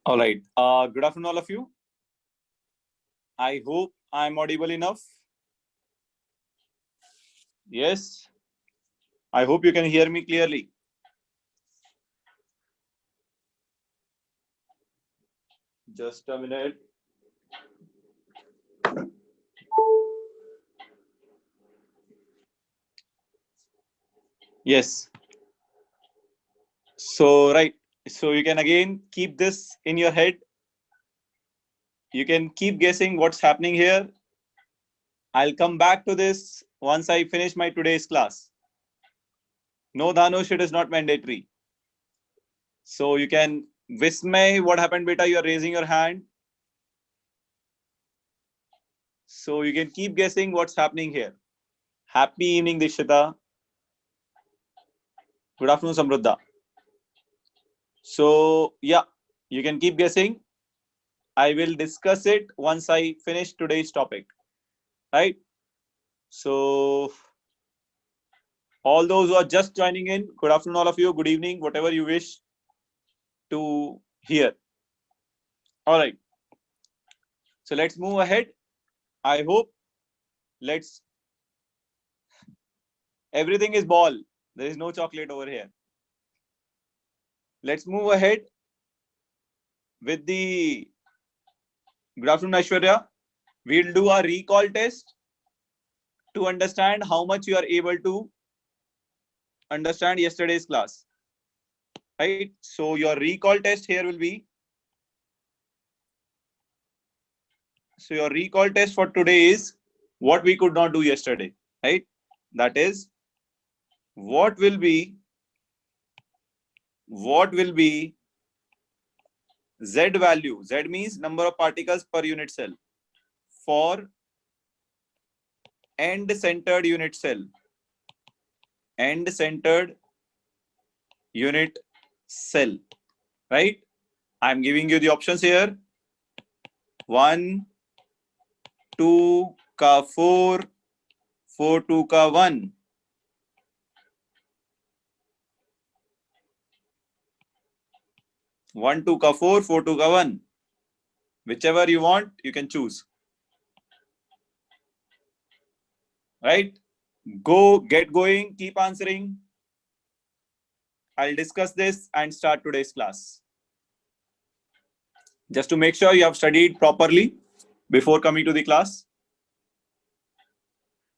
All right. Good afternoon, all of you. I hope I'm audible enough. Yes. I hope you can hear me clearly. Just a minute. Yes. So, right. So, you can again keep this in your head. You can keep guessing what's happening here. I'll come back to this once I finish my today's class. No, Dhanush, it is not mandatory. So, you can, Vismay, what happened, beta? You are raising your hand. So, you can keep guessing what's happening here. Happy evening, Dishita. Good afternoon, Samruddha. So, yeah, you can keep guessing. I will discuss it once I finish today's topic. Right? So, all those who are just joining in, good afternoon, all of you. Good evening, whatever you wish to hear. All right. So, let's move ahead. I hope let's, everything is ball. There is no chocolate over here. Let's move ahead with the, good afternoon, Aishwarya. We'll do a recall test to understand how much you are able to understand yesterday's class. Right? So your recall test here will be, so your recall test for today is what we could not do yesterday, right? That is what will be Z value. Z means number of particles per unit cell for end centered unit cell. End centered unit cell, right? I'm giving you the options here. 1, 2 का 4, 4 2 का 1. 1 2 का 4, 4 2 का 1. Whichever you want, you can choose. Right? Go, get going, keep answering. I'll discuss this and start today's class. Just to make sure you have studied properly before coming to the class.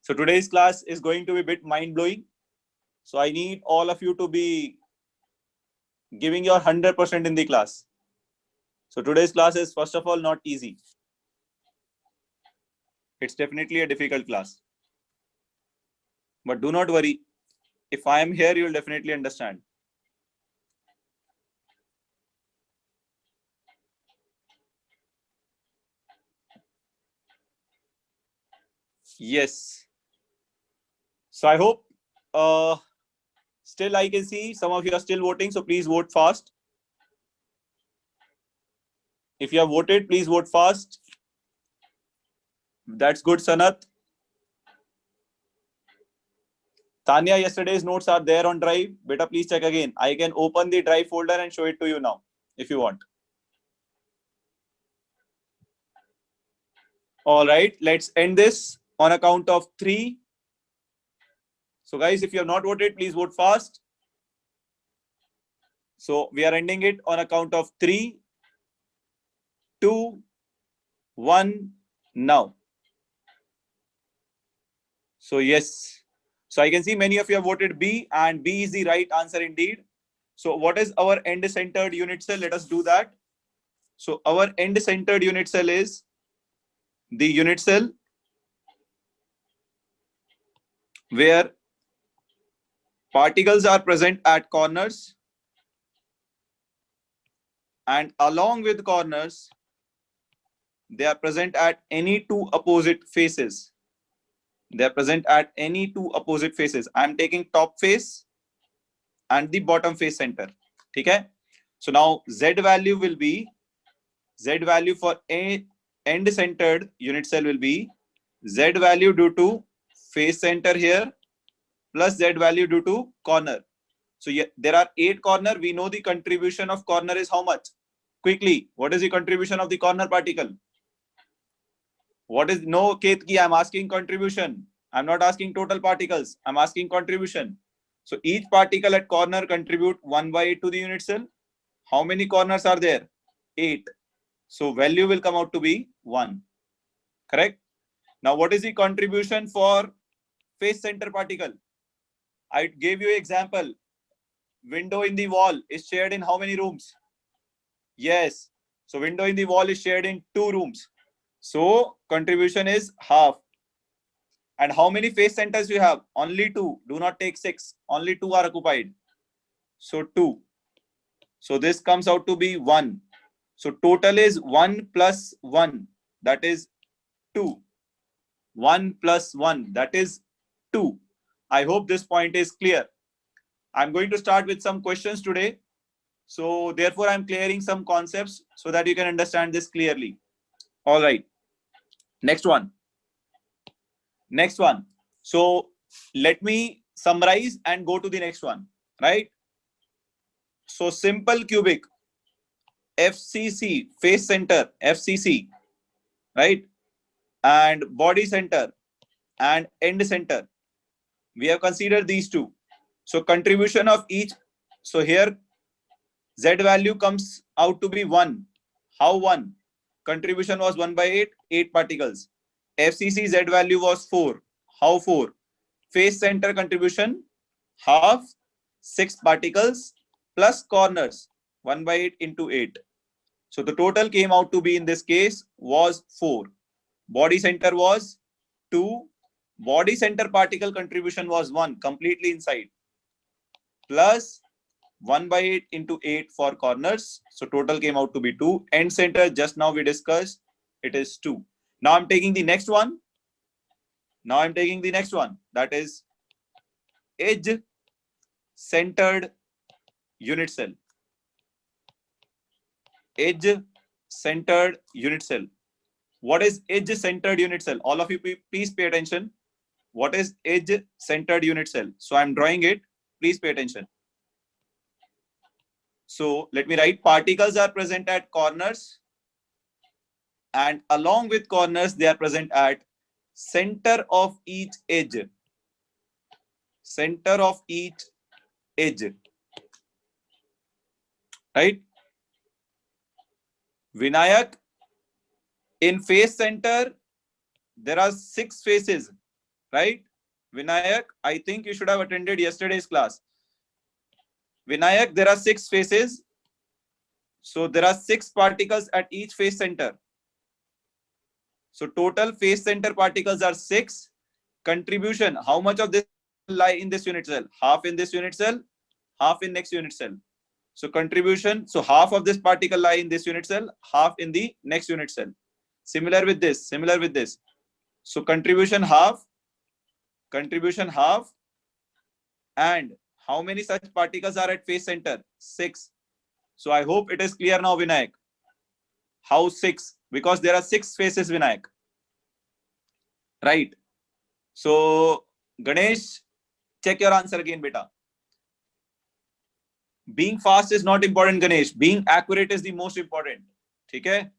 So today's class is going to be a bit mind-blowing. So I need all of you to be giving your 100% in the class. So today's class is, first of all, not easy. It's definitely a difficult class. But do not worry. If I am here, you will definitely understand. Yes. So I hope still I can see some of you are still voting. So please vote fast. If you have voted, please vote fast. That's good, Sanat. Tanya, yesterday's notes are there on Drive. Beta, please check again. I can open the Drive folder and show it to you now, if you want. All right, let's end this on a count of 3. So guys, if you have not voted, please vote fast. So we are ending it on a count of 3, 2, 1, now. So yes. So I can see many of you have voted B, and B is the right answer indeed. So what is our end-centered unit cell? Let us do that. So our end-centered unit cell is the unit cell where particles are present at corners, and along with corners, they are present at any two opposite faces. They are present at any two opposite faces. I am taking top face and the bottom face center. Okay. So now Z value will be, Z value for a end centered unit cell will be Z value due to face center here plus Z value due to corner. So yeah, there are 8 corner. We know the contribution of corner is how much? quickly. What is the contribution of the corner particle? What is, no Ketki, I'm asking contribution. I'm not asking total particles. I'm asking contribution. So each particle at corner contribute 1/8 to the unit cell. How many corners are there? 8. So value will come out to be 1. Correct? Now what is the contribution for face center particle? I gave you an example. Window in the wall is shared in how many rooms? Yes. So window in the wall is shared in 2 rooms. So contribution is half. And how many face centers you have? Only 2. Do not take 6. Only 2 are occupied. So 2. So this comes out to be 1. So total is 1 plus 1. That is 2. 1 plus 1. That is 2. I hope this point is clear. I'm going to start with some questions today. So therefore, I'm clearing some concepts so that you can understand this clearly. All right. Next one. Next one. So let me summarize and go to the next one. Right. So simple cubic, FCC, face center, FCC, right? And body center and end center. We have considered these two. So contribution of each. So here Z value comes out to be 1. How 1? Contribution was 1/8, 8 particles. FCC Z value was 4. How 4? Face center contribution, half, 6 particles plus corners, 1/8 into 8. So the total came out to be in this case was 4. Body center was 2. Body center particle contribution was 1, completely inside. Plus 1/8 into 8 for corners. So total came out to be 2. End center, just now we discussed, it is 2. Now I'm taking the next one. That is edge centered unit cell. Edge centered unit cell. What is edge centered unit cell? All of you please pay attention. What is edge centered unit cell? So I'm drawing it. Please pay attention. So let me write, particles are present at corners, and along with corners, they are present at center of each edge. Center of each edge. Right? Vinayak, in face center, there are 6 faces. Right? Vinayak, I think you should have attended yesterday's class. Vinayak, there are 6 faces. So there are 6 particles at each face center. So total face center particles are 6. Contribution, how much of this lie in this unit cell? Half in this unit cell, half in next unit cell. So contribution, so half of this particle lie in this unit cell, half in the next unit cell. Similar with this. So contribution half, and how many such particles are at face center? 6. So I hope it is clear now, Vinayak. How 6? Because there are 6 faces, Vinayak. Right. So Ganesh, check your answer again, beta. Being fast is not important, Ganesh. Being accurate is the most important. Okay?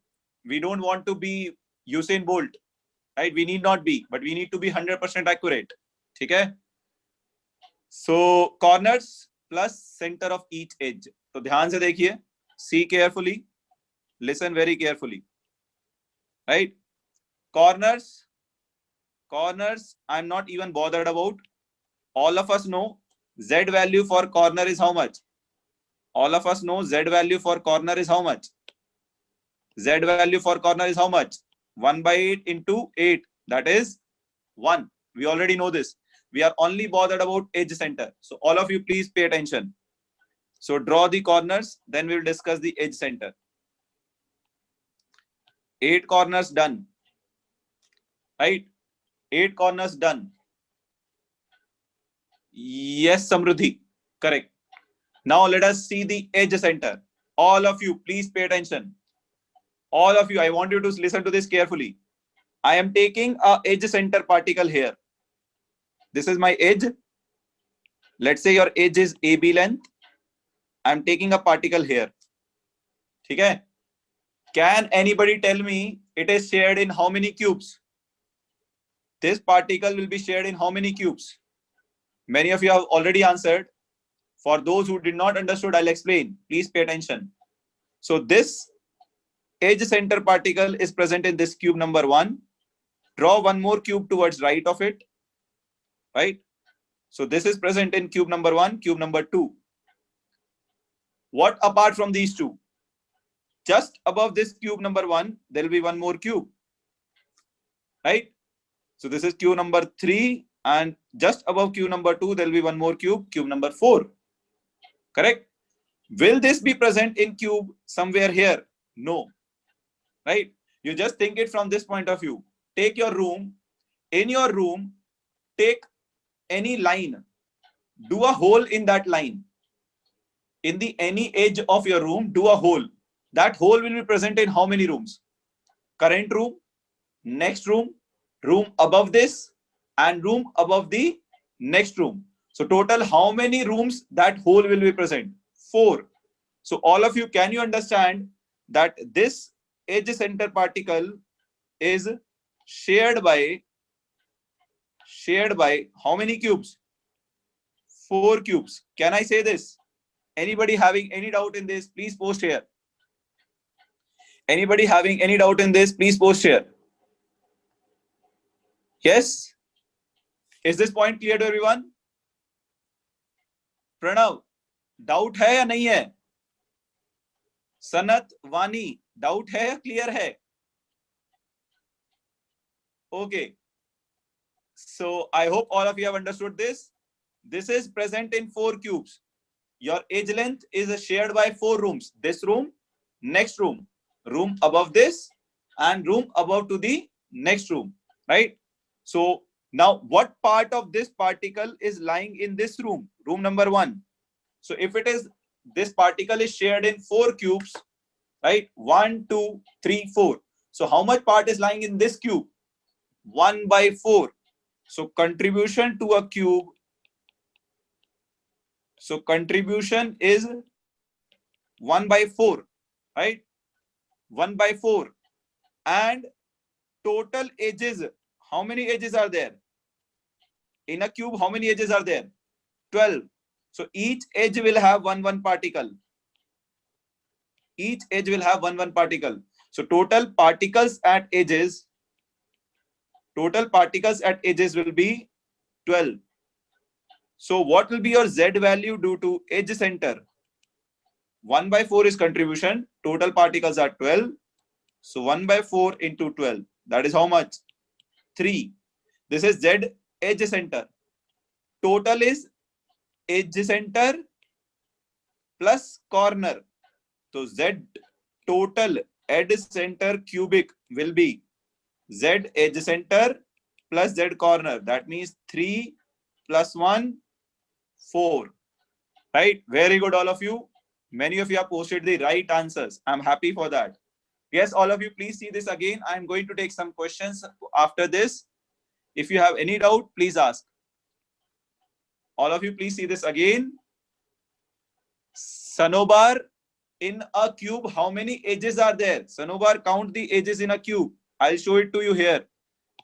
We don't want to be Usain Bolt. Right? We need not be, but we need to be 100% accurate. Okay? So corners plus center of each edge. So ध्यान से देखिए. See carefully. Listen very carefully. Right? Corners, I'm not even bothered about. All of us know Z value for corner is how much? All of us know Z value for corner is how much? Z value for corner is how much? 1/8 into 8. That is 1. We already know this. We are only bothered about edge center. So all of you please pay attention. So draw the corners, then we will discuss the edge center. 8 corners done. Right? 8 corners done. Yes, Samruddhi. Correct. Now let us see the edge center. All of you, please pay attention. All of you, I want you to listen to this carefully. I am taking a edge center particle here. This is my edge. Let's say your edge is AB length. I am taking a particle here. Okay? Can anybody tell me it is shared in how many cubes? This particle will be shared in how many cubes? Many of you have already answered. For those who did not understood, I'll explain. Please pay attention. So this edge center particle is present in this cube number 1. Draw one more cube towards right of it. Right? So this is present in cube number 1, cube number 2. What apart from these two? Just above this cube number 1, there will be one more cube. Right? So this is cube number 3, and just above cube number 2, there will be one more cube, cube number 4. Correct? Will this be present in cube somewhere here? No. Right? You just think it from this point of view. Take your room. In your room, take any line. Do a hole in that line. In the any edge of your room, do a hole. That hole will be present in how many rooms? Current room, next room, room above this, and room above the next room. So total, how many rooms that hole will be present? 4. So all of you, can you understand that this edge center particle is shared by how many cubes? 4 cubes. Can I say this? Anybody having any doubt in this, please post here. Anybody having any doubt in this, please post here. Yes? Is this point clear to everyone? Pranav, doubt है या नहीं है? सनत, वानी, doubt है या clear है? Okay. So I hope all of you have understood this. This is present in 4 cubes. Your edge length is shared by 4 rooms. This room, next room, room above this, and room above to the next room, right? So now what part of this particle is lying in this room, room number 1? So if it is, this particle is shared in 4 cubes, right? 1, 2, 3, 4. So how much part is lying in this cube? 1 by 4. So contribution to a cube. So contribution is 1 by 4, right? 1 by 4. And total edges, how many edges are there? In a cube, how many edges are there? 12. So each edge will have one particle. Each edge will have one particle. So total particles at edges will be 12. So what will be your Z value due to edge center? 1 by 4 is contribution. Total particles are 12. So 1 by 4 into 12. That is how much? 3. This is Z edge center. Total is edge center plus corner. So Z total edge center cubic will be Z edge center plus Z corner. That means 3 plus 1, 4. Right? Very good, all of you. Many of you have posted the right answers. I'm happy for that. Yes, all of you, please see this again. I'm going to take some questions after this. If you have any doubt, please ask. All of you, please see this again. Sanobar, in a cube, how many edges are there? Sanobar, count the edges in a cube. I'll show it to you here.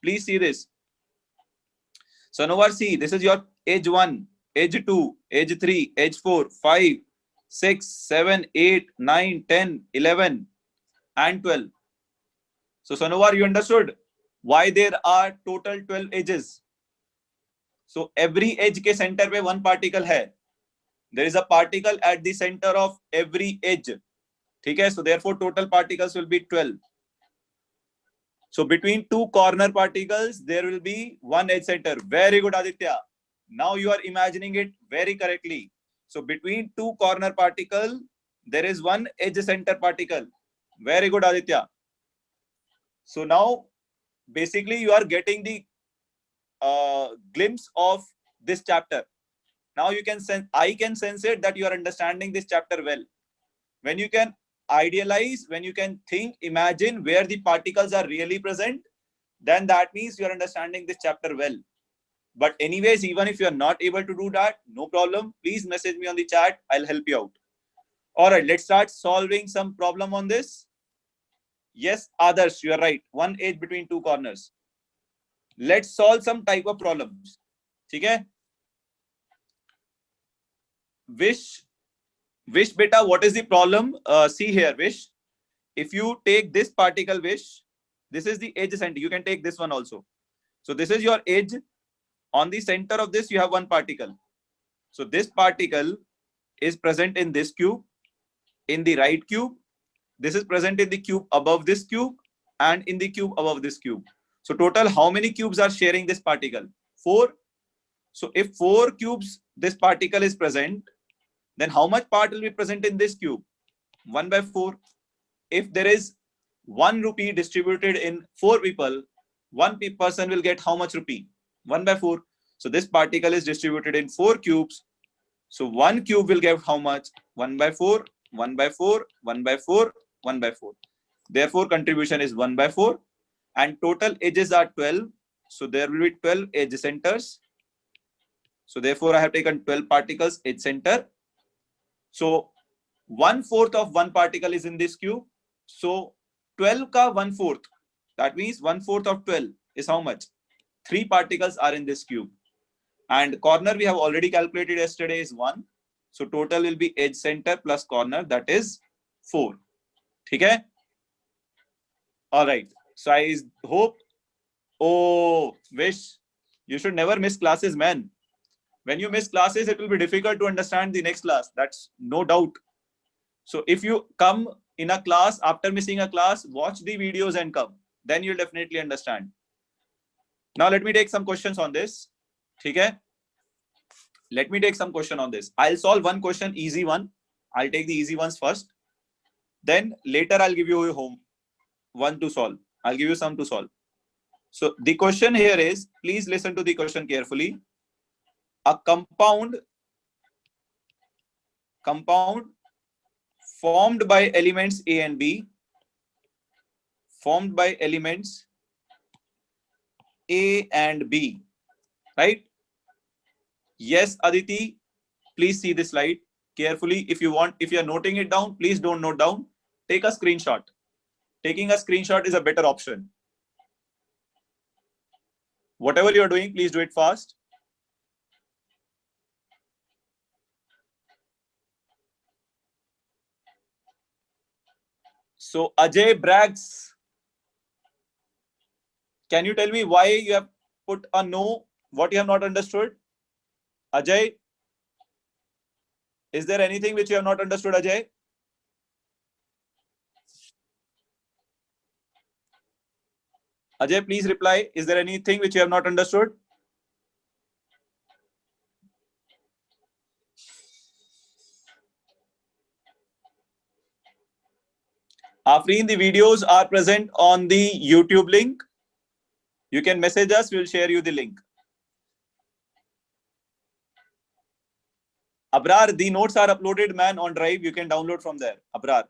Please see this. Sanobar, see, this is your edge 1, edge 2, edge 3, edge 4, 5, 6, 7, 8, 9, 10, 11, and 12. So Sanovar, you understood why there are total 12 edges. So every edge के center पे one particle है. There is a particle at the center of every edge. ठीक है? So therefore total particles will be 12. So between 2 corner particles, there will be one edge center. Very good, Aditya. Now you are imagining it very correctly. So between 2 corner particle, there is one edge center particle. Very good, Aditya. So now basically you are getting the glimpse of this chapter. Now you can sense, I can sense it that you are understanding this chapter well. When you can idealize, when you can think, imagine where the particles are really present, then that means you are understanding this chapter well. But anyways, even if you are not able to do that, no problem. Please message me on the chat. I'll help you out. All right, let's start solving some problem on this. Yes, Adarsh, you are right. One edge between two corners. Let's solve some type of problems. ठीक है? Wish beta, what is the problem? See here, Wish. If you take this particle, Wish, this is the edge center. You can take this one also. So this is your edge. On the center of this, you have one particle. So this particle is present in this cube, in the right cube. This is present in the cube above this cube and in the cube above this cube. So total, how many cubes are sharing this particle? 4. So if 4 cubes, this particle is present, then how much part will be present in this cube? 1 by 4. If there is 1 rupee distributed in 4 people, one person will get how much rupee? 1 by 4. So this particle is distributed in 4 cubes. So 1 cube will get how much? 1 by 4, 1 by 4, 1 by 4, 1 by 4. Therefore, contribution is 1 by 4. And total edges are 12. So there will be 12 edge centers. So therefore, I have taken 12 particles edge center. So 1/4 of one particle is in this cube. So 12 ka 1/4. That means 1/4 of 12 is how much? 3 particles are in this cube. And corner we have already calculated yesterday is 1. So total will be edge center plus corner, that is 4. Okay? All right. So I hope, oh, Wish, you should never miss classes, man. When you miss classes, it will be difficult to understand the next class. That's no doubt. So if you come in a class, after missing a class, watch the videos and come. Then you'll definitely understand. Now let me take some questions on this. Okay? Let me take some question on this. I'll solve one question, easy one. I'll take the easy ones first. Then later I'll give you one to solve. I'll give you some to solve. So the question here is, please listen to the question carefully. A compound formed by elements A and B, formed by elements A and B, right? Yes, Aditi, please see this slide carefully. If you are noting it down, please don't note down. Take a screenshot. Taking a screenshot is a better option. Whatever you're doing, please do it fast. So Ajay brags. Can you tell me why you have put a no? What you have not understood? Ajay, is there anything which you have not understood, Ajay? Ajay, please reply. Is there anything which you have not understood? Afreen, the videos are present on the YouTube link. You can message us. We'll share you the link. Abrar, the notes are uploaded, man, on Drive. You can download from there. Abrar.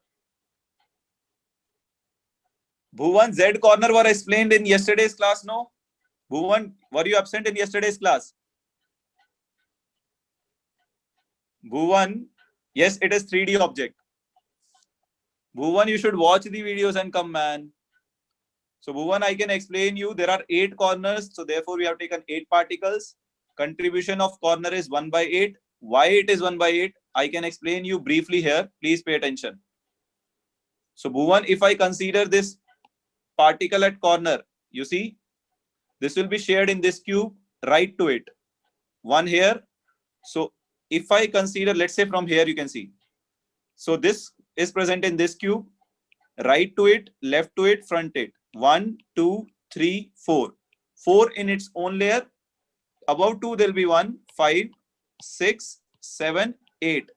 Bhuvan, Z corner were explained in yesterday's class, no? Bhuvan, were you absent in yesterday's class? Bhuvan, yes, it is 3D object. Bhuvan, you should watch the videos and come, man. So Bhuvan, I can explain you. There are 8 corners. So therefore, we have taken 8 particles. Contribution of corner is 1 by 8. Why it is 1 by 8? I can explain you briefly here. Please pay attention. So Bhuvan, if I consider this particle at corner, you see, this will be shared in this cube. Right to it. 1 here. So if I consider, let's say from here, you can see. So this is present in this cube. Right to it, left to it, front it. 1, 2, 3, 4. 4 in its own layer. Above 2, there will be 1, 5, 6, 7, 8.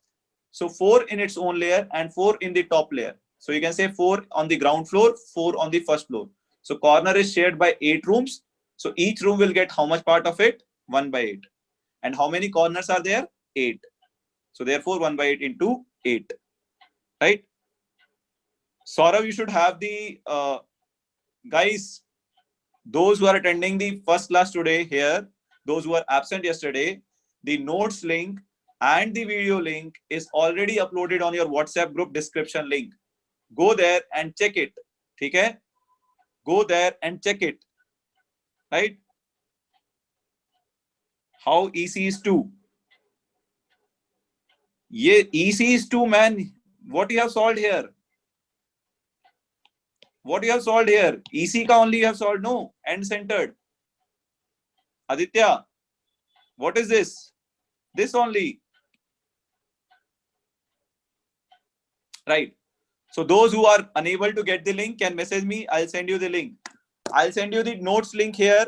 So 4 in its own layer and 4 in the top layer. So you can say 4 on the ground floor, 4 on the first floor. So corner is shared by 8 rooms. So each room will get how much part of it? 1 by 8. And how many corners are there? 8. So therefore 1 by 8 into 8. Right? Saurav, you should have the guys, those who are attending the first class today here, those who are absent yesterday, the notes link and the video link is already uploaded on your WhatsApp group description link. Go there and check it. ठीक है, go there and check it, right? How EC is 2? ये EC is 2, man. What you have solved here? What you have solved here? EC ka only you have solved, no? End centered. Aditya, what is this? This only. Right. So those who are unable to get the link can message me. I'll send you the link. I'll send you the notes link here.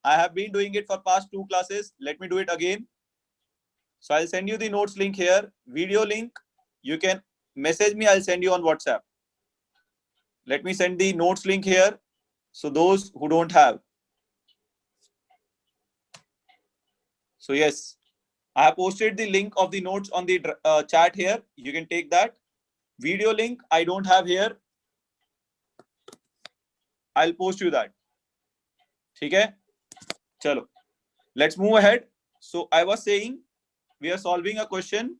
I have been doing it for past 2 classes. Let me do it again. So I'll send you the notes link here. Video link. You can message me. I'll send you on WhatsApp. Let me send the notes link here. So those who don't have. So yes, I have posted the link of the notes on the chat here. You can take that. Video link I don't have here. I'll post you that. ठीक है? चलो. Let's move ahead. So I was saying we are solving a question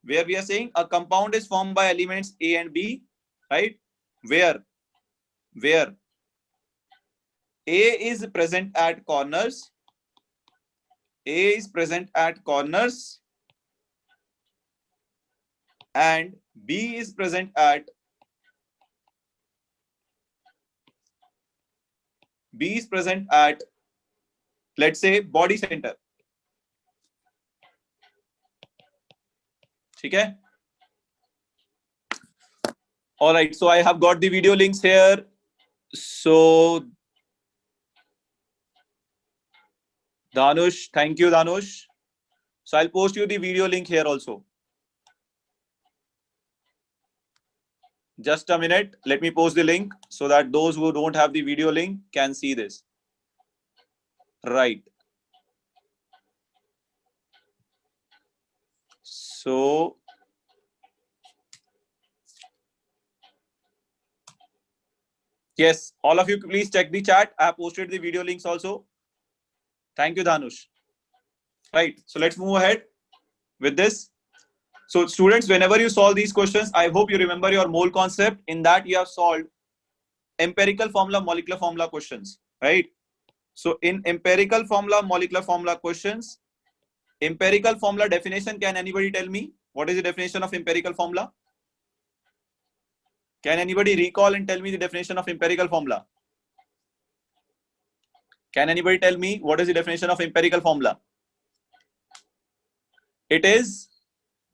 where we are saying a compound is formed by elements A and B, right? Where A is present at corners. A is present at corners and B is present at let's say body center. ठीक है? All right, so I have got the video links here. So Dhanush, thank you Dhanush. So I'll post you the video link here also. Just a minute. Let me post the link so that those who don't have the video link can see this. Right. So yes, all of you please check the chat. I have posted the video links also. Thank you, Dhanush. Right. So let's move ahead with this. So students, whenever you solve these questions, I hope you remember your mole concept. In that you have solved empirical formula, molecular formula questions, right? So in empirical formula, molecular formula questions, empirical formula definition, can anybody tell me what is the definition of empirical formula? Can anybody recall and tell me the definition of empirical formula? Can anybody tell me what is the definition of empirical formula? It is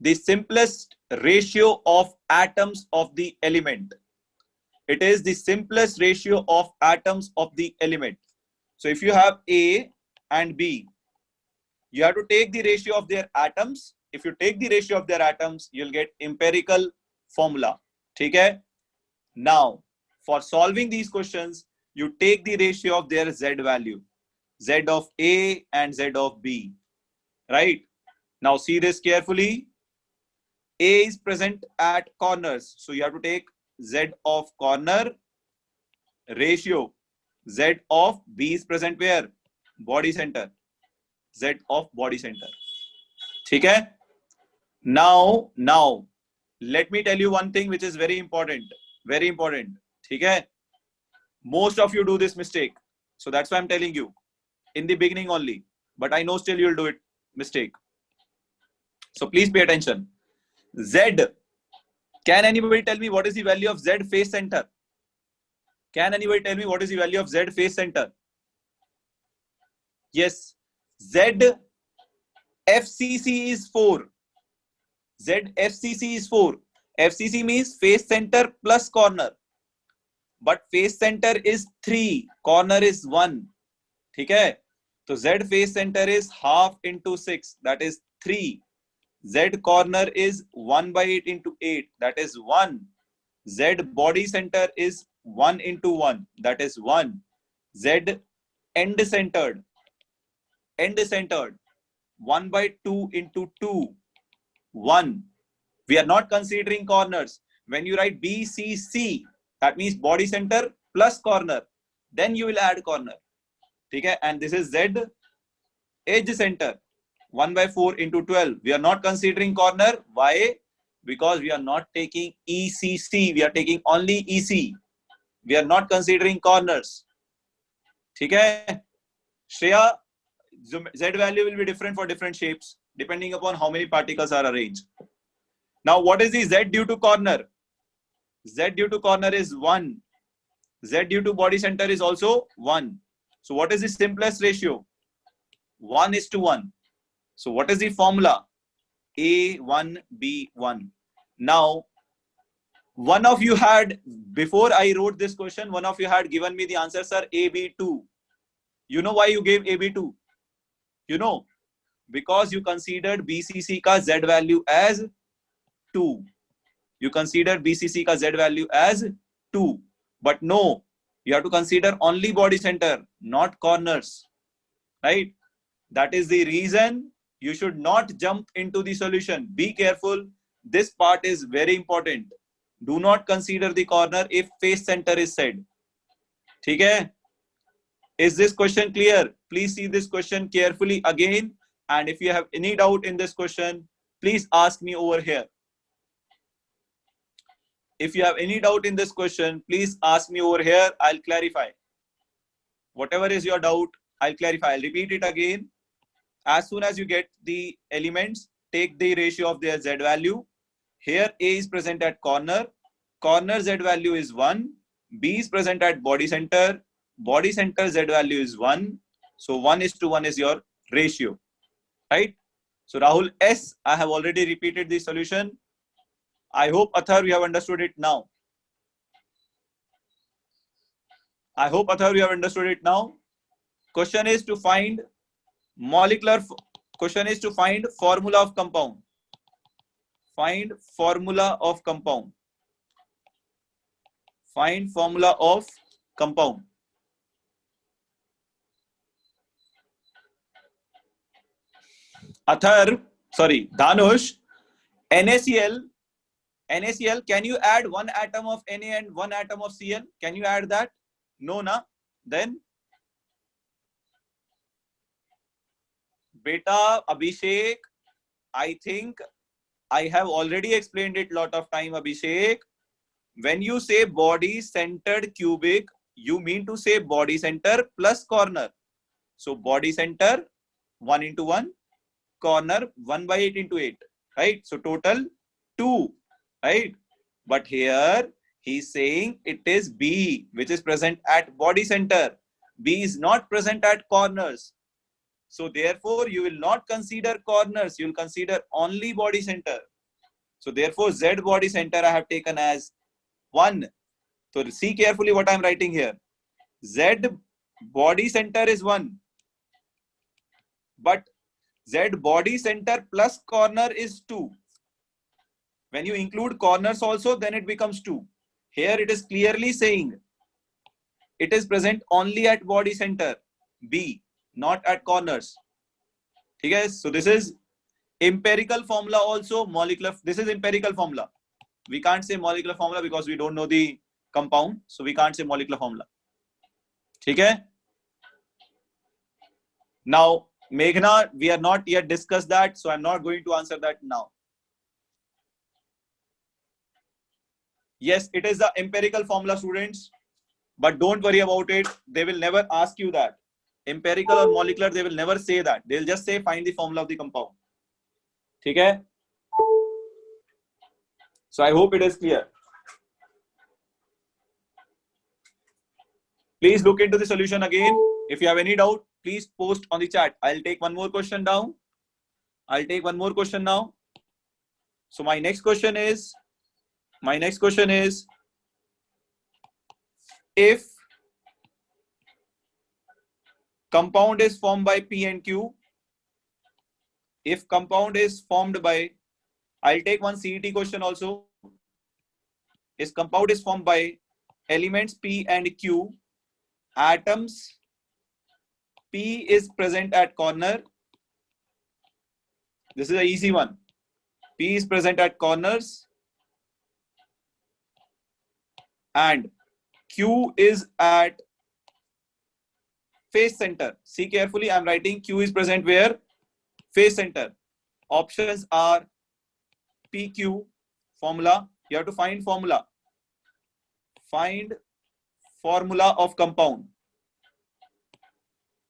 the simplest ratio of atoms of the element. It is the simplest ratio of atoms of the element. So if you have A and B, you have to take the ratio of their atoms. If you take the ratio of their atoms, you'll get empirical formula. Okay? Now, for solving these questions, you take the ratio of their Z value. Z of A and Z of B. Right? Now see this carefully. A is present at corners. So you have to take Z of corner ratio. Z of B is present where? Body center. Z of body center. Okay? Now, let me tell you one thing which is very important. Very important. Okay? Most of you do this mistake. So that's why I'm telling you. In the beginning only. But I know still you'll do it. Mistake. So please pay attention. Z. Can anybody tell me what is the value of Z face center? Can anybody tell me what is the value of Z face center? Yes. Z FCC is 4. Z FCC is 4. FCC means face center plus corner. But face center is 3. Corner is 1. Okay? So Z face center is half into 6. That is 3. Z corner is 1 by 8 into 8. That is 1. Z body center is 1 into 1. That is 1. Z end centered. End centered. 1 by 2 into 2. 1. We are not considering corners. When you write BCC, that means body center plus corner. Then you will add corner. Okay? And this is Z edge center. 1 by 4 into 12. We are not considering corner. Why? Because we are not taking ECC. We are taking only EC. We are not considering corners. ठीक है? Shreya, Z value will be different for different shapes depending upon how many particles are arranged. Now, what is the Z due to corner? Z due to corner is 1. Z due to body center is also 1. So what is the simplest ratio? 1:1. So what is the formula? A1B1. Now, one of you had, before I wrote this question, one of you had given me the answer, sir, AB2. You know why you gave AB2? You know, because you considered BCC ka Z value as 2. You consider BCC ka Z value as 2. But no, you have to consider only body center, not corners. Right? That is the reason you should not jump into the solution. Be careful. This part is very important. Do not consider the corner if face center is said. ठीक है? Is this question clear? Please see this question carefully again. And if you have any doubt in this question, please ask me over here. If you have any doubt in this question, please ask me over here. I'll clarify. Whatever is your doubt, I'll clarify. I'll repeat it again. As soon as you get the elements, take the ratio of their Z value. Here A is present at corner. Corner Z value is 1. B is present at body center. Body center Z value is 1. So 1:1 is your ratio. Right? So Rahul S, I have already repeated the solution. I hope Athar you have understood it now. I hope Athar you have understood it now. Question is to find molecular, question is to find formula of compound. Find formula of compound. Find formula of compound. Athar, sorry, Dhanush, NaCl, can you add 1 atom of Na and 1 atom of Cl? Can you add that? No, na? Then? Beta, Abhishek, I think I have already explained it a lot of time, Abhishek. When you say body centered cubic, you mean to say body center plus corner. So body center 1:1, corner 1/8 into 8, right? So total 2, right? But here he's saying it is B, which is present at body center. B is not present at corners. So therefore you will not consider corners, you will consider only body center. So therefore Z body center I have taken as 1. So see carefully what I am writing here. Z body center is 1. But Z body center plus corner is 2. When you include corners also, then it becomes 2. Here it is clearly saying it is present only at body center, B, not at corners. Okay, so this is empirical formula also, molecular. This is empirical formula. We can't say molecular formula because we don't know the compound. So we can't say molecular formula. Okay. Now, Meghna, we are not yet discussed that. So I'm not going to answer that now. Yes, it is the empirical formula, students. But don't worry about it. They will never ask you that. Empirical or molecular, they will never say that. They'll just say find the formula of the compound. Okay? So I hope it is clear. Please look into the solution again. If you have any doubt, please post on the chat. I'll take one more question down. I'll take one more question now. So my next question is, if compound is formed by P and Q, if compound is formed by, I'll take one CET question also. If compound is formed by elements P and Q, atoms P is present at corner. This is an easy one. P is present at corners and Q is at face center. See carefully, I'm writing Q is present where? Face center. Options are PQ, formula. You have to find formula. Find formula of compound,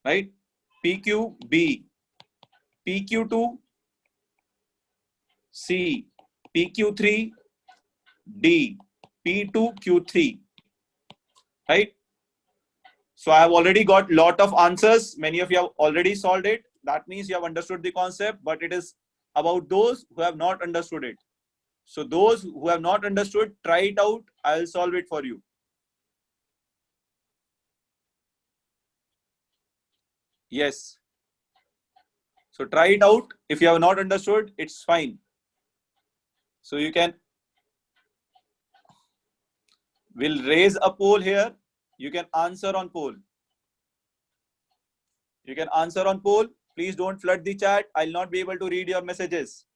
right? PQB, PQ2 C, PQ3 D, P2Q3, right? So I have already got lot of answers. Many of you have already solved it. That means you have understood the concept, but it is about those who have not understood it. So those who have not understood, try it out. I'll solve it for you. Yes. So try it out. If you have not understood, it's fine. So you can, we'll raise a poll here. You can answer on poll. You can answer on poll. Please don't flood the chat. I'll not be able to read your messages.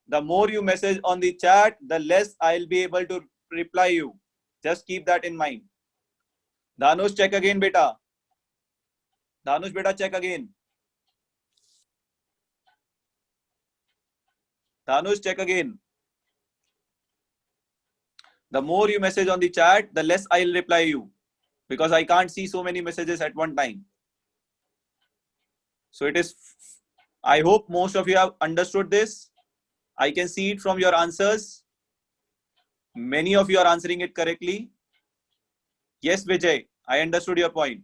The more you message on the chat, the less I'll be able to reply you. Just keep that in mind. Dhanush, check again, beta. Dhanush, beta, check again. Dhanush, check again. The more you message on the chat, the less I'll reply you, because I can't see so many messages at one time. So it is, I hope most of you have understood this. I can see it from your answers. Many of you are answering it correctly. Yes, Vijay, I understood your point.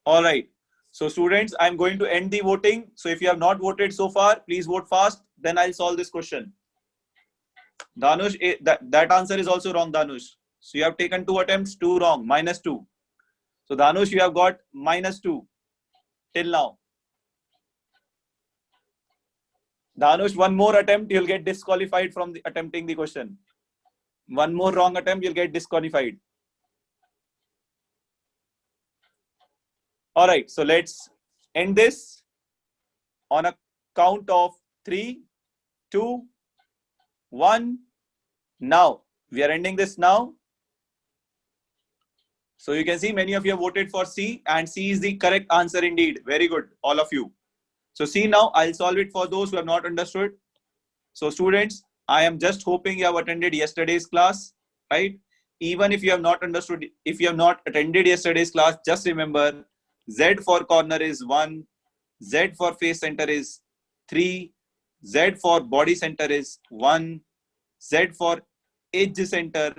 All right. So students, I'm going to end the voting. So if you have not voted so far, please vote fast. Then I'll solve this question. Dhanush, that answer is also wrong, Dhanush. So you have taken 2 attempts, 2 wrong, -2. So Dhanush, you have got -2 till now. Dhanush, one more attempt, you'll get disqualified from attempting the question. One more wrong attempt, you'll get disqualified. All right, so let's end this on a count of 3, 2, 1. Now, we are ending this now. So you can see many of you have voted for C, and C is the correct answer indeed. Very good, all of you. So see, now I'll solve it for those who have not understood. So students, I am just hoping you have attended yesterday's class, right? Even if you have not understood, if you have not attended yesterday's class, just remember Z for corner is 1, Z for face center is 3, Z for body center is 1, Z for edge center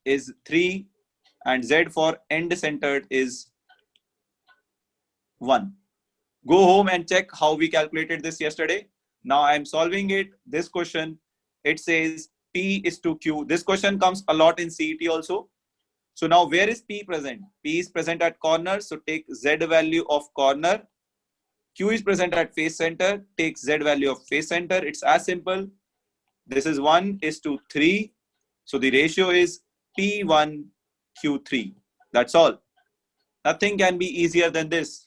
is 3, and Z for end centered is 1. Go home and check how we calculated this yesterday. Now I am solving it. This question, it says P is to Q. This question comes a lot in CET also. So now where is P present? P is present at corner. So take Z value of corner. Q is present at face center. Take Z value of face center. It's as simple. This is 1 is to 3. So the ratio is P1 Q3. That's all. Nothing can be easier than this.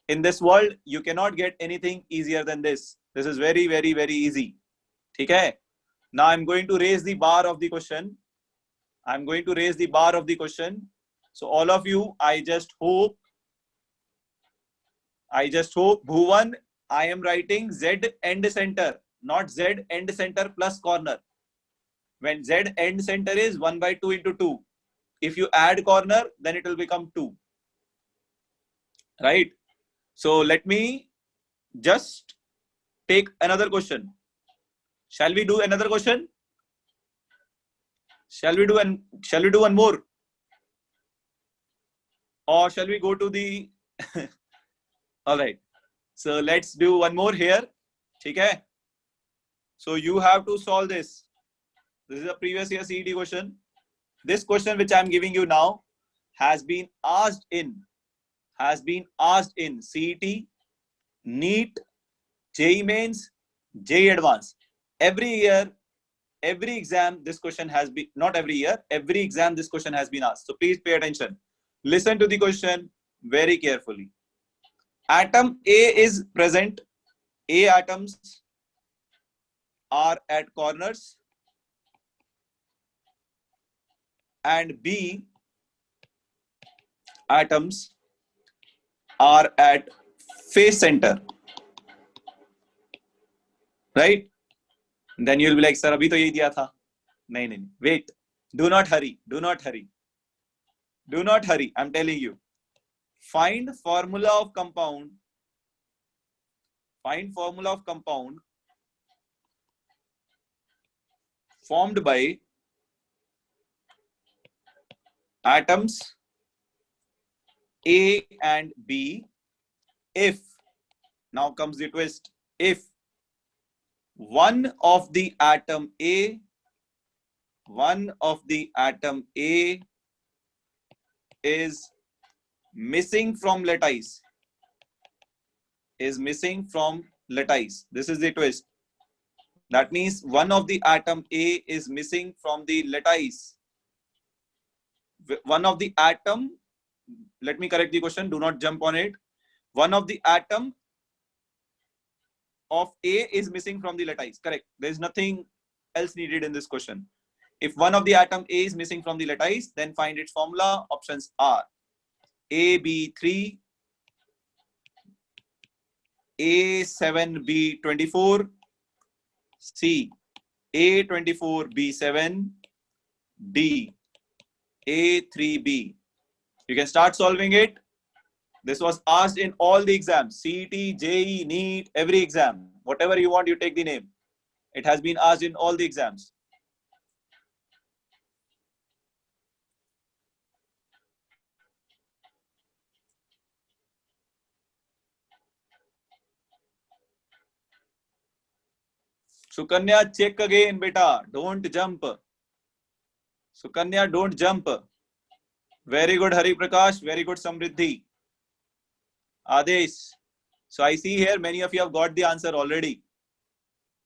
In this world, you cannot get anything easier than this. This is very, very, very easy. Okay? Now I'm going to raise the bar of the question. I'm going to raise the bar of the question. So all of you, I just hope, Bhuvan, I am writing Z end center, not Z end center plus corner. When Z end center is 1/2 into 2. If you add corner, then it will become 2. Right? So let me just take another question. Shall we do another question? Shall we do one more? Or shall we go to the all right. So let's do one more here. Okay? So you have to solve this. This is a previous year CET question. This question which I'm giving you now has been asked in CET, NEET, JEE Mains, JEE Advanced. Every year, every exam, this question has been, not every year, every exam this question has been asked. So please pay attention. Listen to the question very carefully. Atom A is present. A atoms are at corners and B atoms are at face center. Right? Then you'll be like, sir, अभी तो यही दिया था. नहीं नहीं, wait. Do not hurry. Do not hurry. Do not hurry. I'm telling you. Find formula of compound. Find formula of compound formed by atoms A and B if, now comes the twist, if one of the atom A is missing from lattice. Is missing from lattice. This is the twist. That means one of the atom A is missing from the lattice. One of the atom, let me correct the question, do not jump on it. One of the atom of A is missing from the lattice. Correct. There is nothing else needed in this question. If one of the atom A is missing from the lattice, then find its formula. Options are AB3, A7B24, C A24B7, D A3B. You can start solving it. This was asked in all the exams, CET, JEE, NEET, every exam. Whatever you want, you take the name. It has been asked in all the exams. Sukanya, check again, beta. Don't jump. Sukanya, don't jump. Very good, Hari Prakash. Very good, Samriddhi. Adesh. So I see here many of you have got the answer already.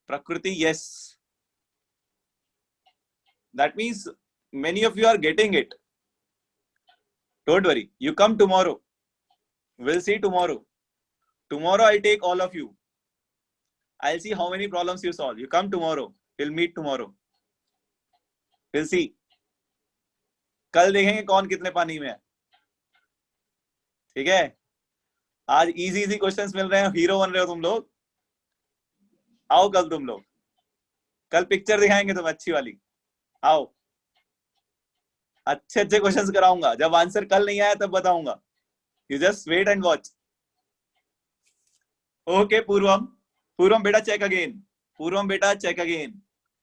Prakriti, yes. That means many of you are getting it. Don't worry. You come tomorrow. We'll see tomorrow. Tomorrow I'll take all of you. I'll see how many problems you solve. You come tomorrow. We'll meet tomorrow. We'll see. कल देखेंगे कौन कितने पानी में है. ठीक है. आज इजी इजी क्वेश्चंस मिल रहे हैं. हीरो बन रहे हो तुम लोग. आओ कल तुम लोग. कल पिक्चर दिखाएंगे तुम अच्छी वाली. आओ. अच्छे अच्छे क्वेश्चंस कराऊंगा. जब आंसर कल नहीं आया तब बताऊंगा. You just wait and watch. Okay, Purvam. Purvam, beta, check again. Purvam, beta, check again.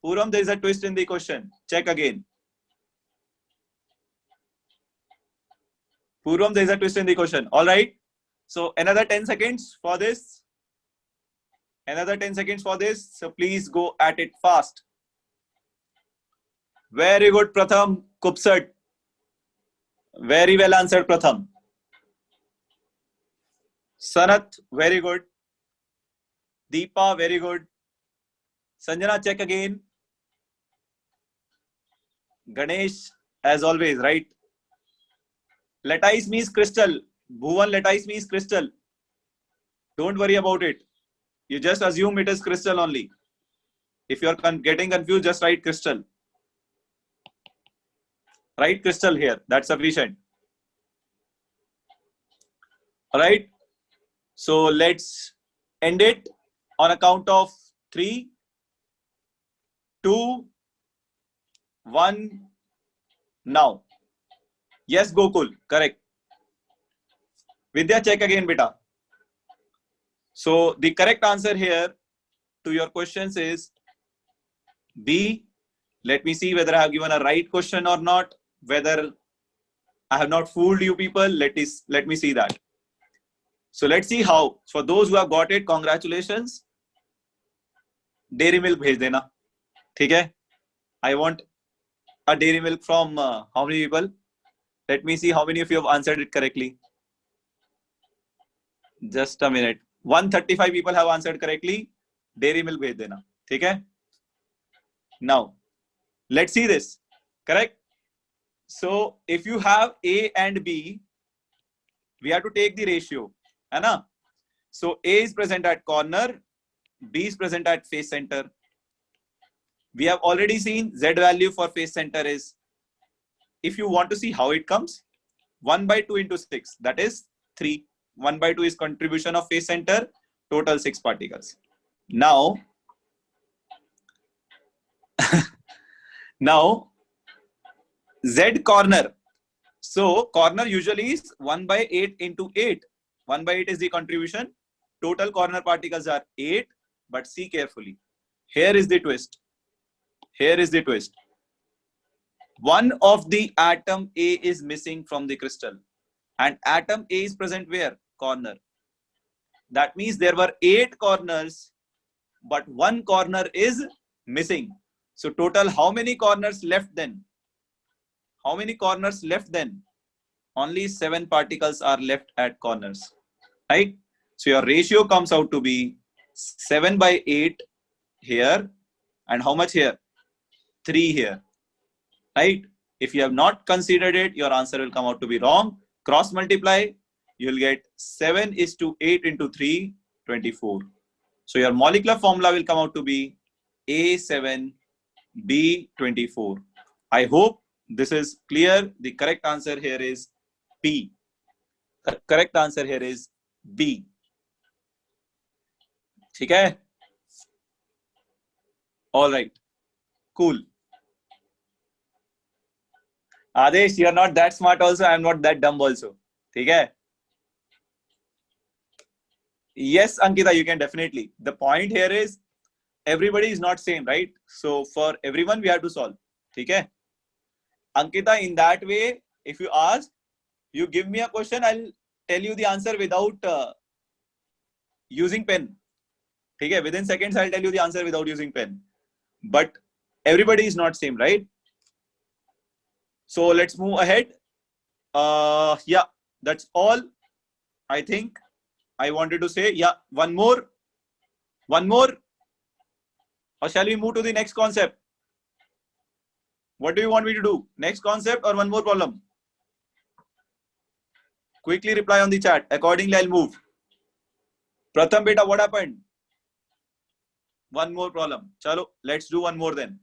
Purvam, there is a twist in the question. Check again. Purvam, there is a twist in the question. All right. So another 10 seconds for this. Another 10 seconds for this. So please go at it fast. Very good, Pratham. Kupsat. Very well answered, Pratham. Sanat, very good. Deepa, very good. Sanjana, check again. Ganesh, as always, right? Lattice means crystal. Bhuvan, lattice means crystal. Don't worry about it. You just assume it is crystal only. If you are getting confused, just write crystal. Write crystal here. That's sufficient. All right. So let's end it on a count of 3, 2, 1. Now. Yes, Gokul. Correct. Vidya, check again, beta. So the correct answer here to your questions is B. Let me see whether I have given a right question or not. Whether I have not fooled you people. Let me see that. So let's see how. For those who have got it, congratulations. Dairy milk bhej dena. ठीक है? I want a dairy milk from how many people? Let me see how many of you have answered it correctly. Just a minute. 135 people have answered correctly. Dairy milk bhej dena. ठीक है? Now, let's see this. Correct? So, if you have A and B, we have to take the ratio. है ना? So, A is present at corner, B is present at face center. We have already seen Z value for face center is, if you want to see how it comes, 1 by 2 into 6, that is 3. 1 by 2 is contribution of face center, total 6 particles. Now, Now, Z corner. So corner usually is 1 by 8 into 8. 1 by 8 is the contribution. Total corner particles are 8. But see carefully. Here is the twist. Here is the twist. One of the atom A is missing from the crystal. And atom A is present where? Corner. That means there were 8 corners, but 1 corner is missing. So total, how many corners left then? How many corners left then? Only 7 particles are left at corners, right? So your ratio comes out to be 7 by 8 here. And how much here? 3 here, right? If you have not considered it, your answer will come out to be wrong. Cross multiply, you'll get 7 is to 8 into 3, 24. So your molecular formula will come out to be A7B24. I hope this is clear. The correct answer here is B. The correct answer here is B. ठीक है? All right. Cool. Adesh, you are not that smart also. I am not that dumb also. ठीक है? Yes, Ankita, you can definitely. The point here is everybody is not same, right? So for everyone, we have to solve. ठीक है? Ankita, in that way, if you ask, you give me a question, I'll tell you the answer without using pen. Okay, within seconds, I'll tell you the answer without using pen. But everybody is not same, right? So let's move ahead. Yeah, that's all I think I wanted to say. Yeah, one more. Or shall we move to the next concept? What do you want me to do? Next concept or one more problem? Quickly reply on the chat. Accordingly, I'll move. Pratham beta, what happened? One more problem. Chalo, let's do one more then.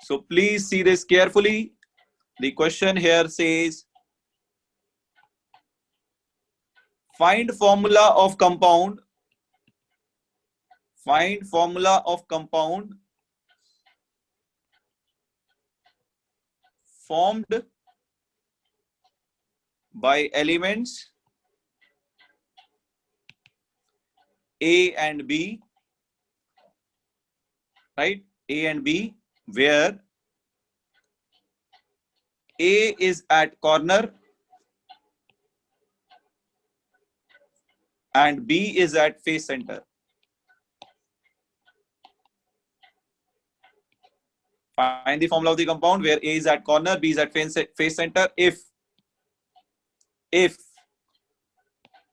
So please see this carefully. The question here says, find formula of compound. Find formula of compound formed by elements A and B, right? A and B, where A is at corner and B is at face center. Find the formula of the compound where A is at corner, B is at face center if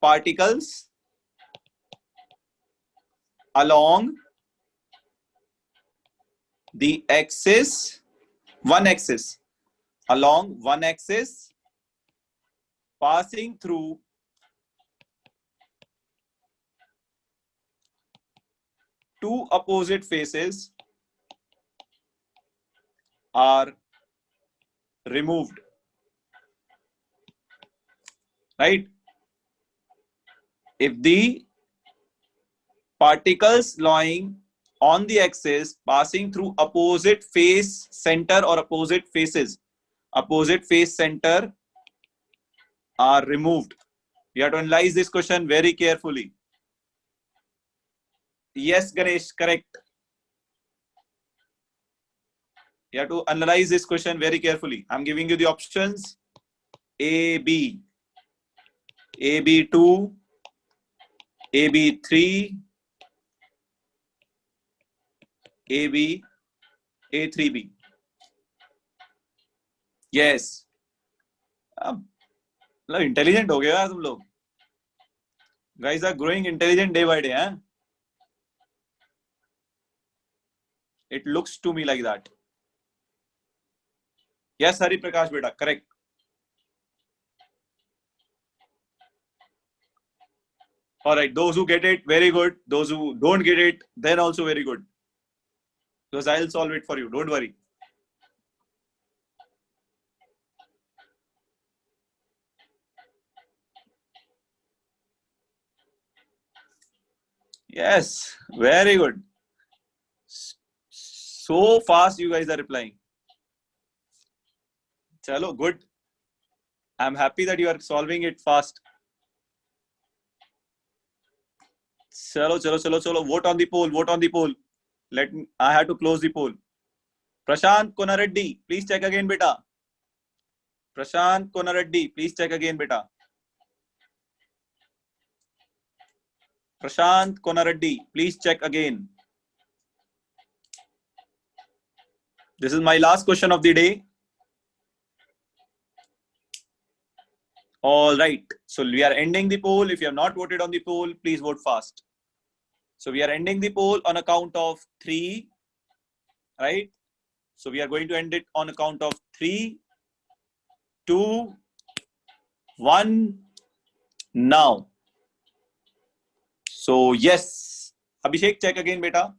particles along the axis, along one axis passing through two opposite faces are removed, right? If the particles lying on the axis passing through opposite face center or opposite face center are removed. You have to analyze this question very carefully. Yes, Ganesh, correct. You have to analyze this question very carefully. I'm giving you the options: AB, AB2, AB3, AB, A3B. Yes. मतलब intelligent हो गया तुम लोग. Guys are growing intelligent day by day, huh? It looks to me like that. Yes, Hari Prakash beta, correct. All right, those who get it, very good. Those who don't get it, then also very good. Because I'll solve it for you, don't worry. Yes, very good. So fast you guys are replying. Chalo, good. I'm happy that you are solving it fast. Chalo, chalo, chalo, chalo. Vote on the poll. Vote on the poll. I had to close the poll. Prashant Konareddy, please check again, beta. Prashant Konareddy, please check again, beta. Prashant Konareddy, please check again. This is my last question of the day. All right. So we are ending the poll. If you have not voted on the poll, please vote fast. So we are ending the poll on a count of 3, right? So we are going to end it on a count of 3, 2, 1. Now. So yes, Abhishek, check again, beta.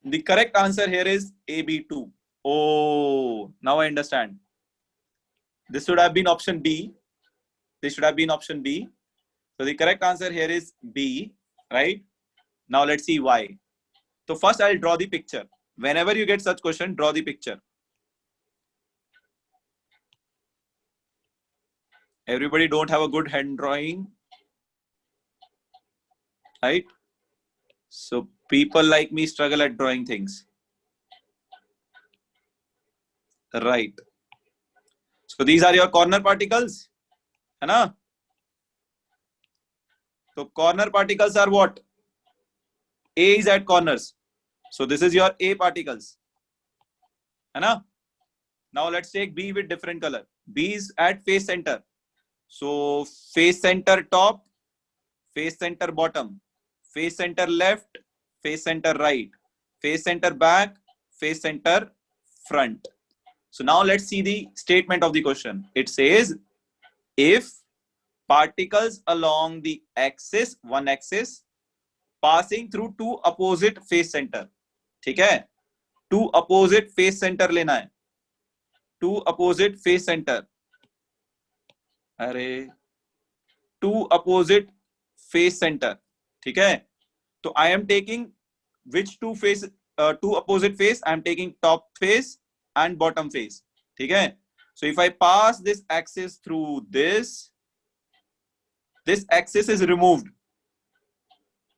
The correct answer here is AB2. Oh, now I understand. This should have been option B. This should have been option B. So the correct answer here is B, right? Now let's see why. So first I'll draw the picture. Whenever you get such question, draw the picture. Everybody don't have a good hand drawing, right? So people like me struggle at drawing things. Right. So these are your corner particles, है ना? So corner particles are what? A is at corners. So this is your A particles, है ना? Now let's take B with different color. B is at face center. So face center top, face center bottom, face center left, face center right, face center back, face center front. So now let's see the statement of the question. It says, if particles along the axis, one axis, passing through two opposite face center, ठीक है? Two opposite face center लेना है. Two opposite face center. अरे, two opposite face center, ठीक है? So I am taking which two opposite face? I am taking top face and bottom face, ठीक है? So if I pass this axis through this axis is removed.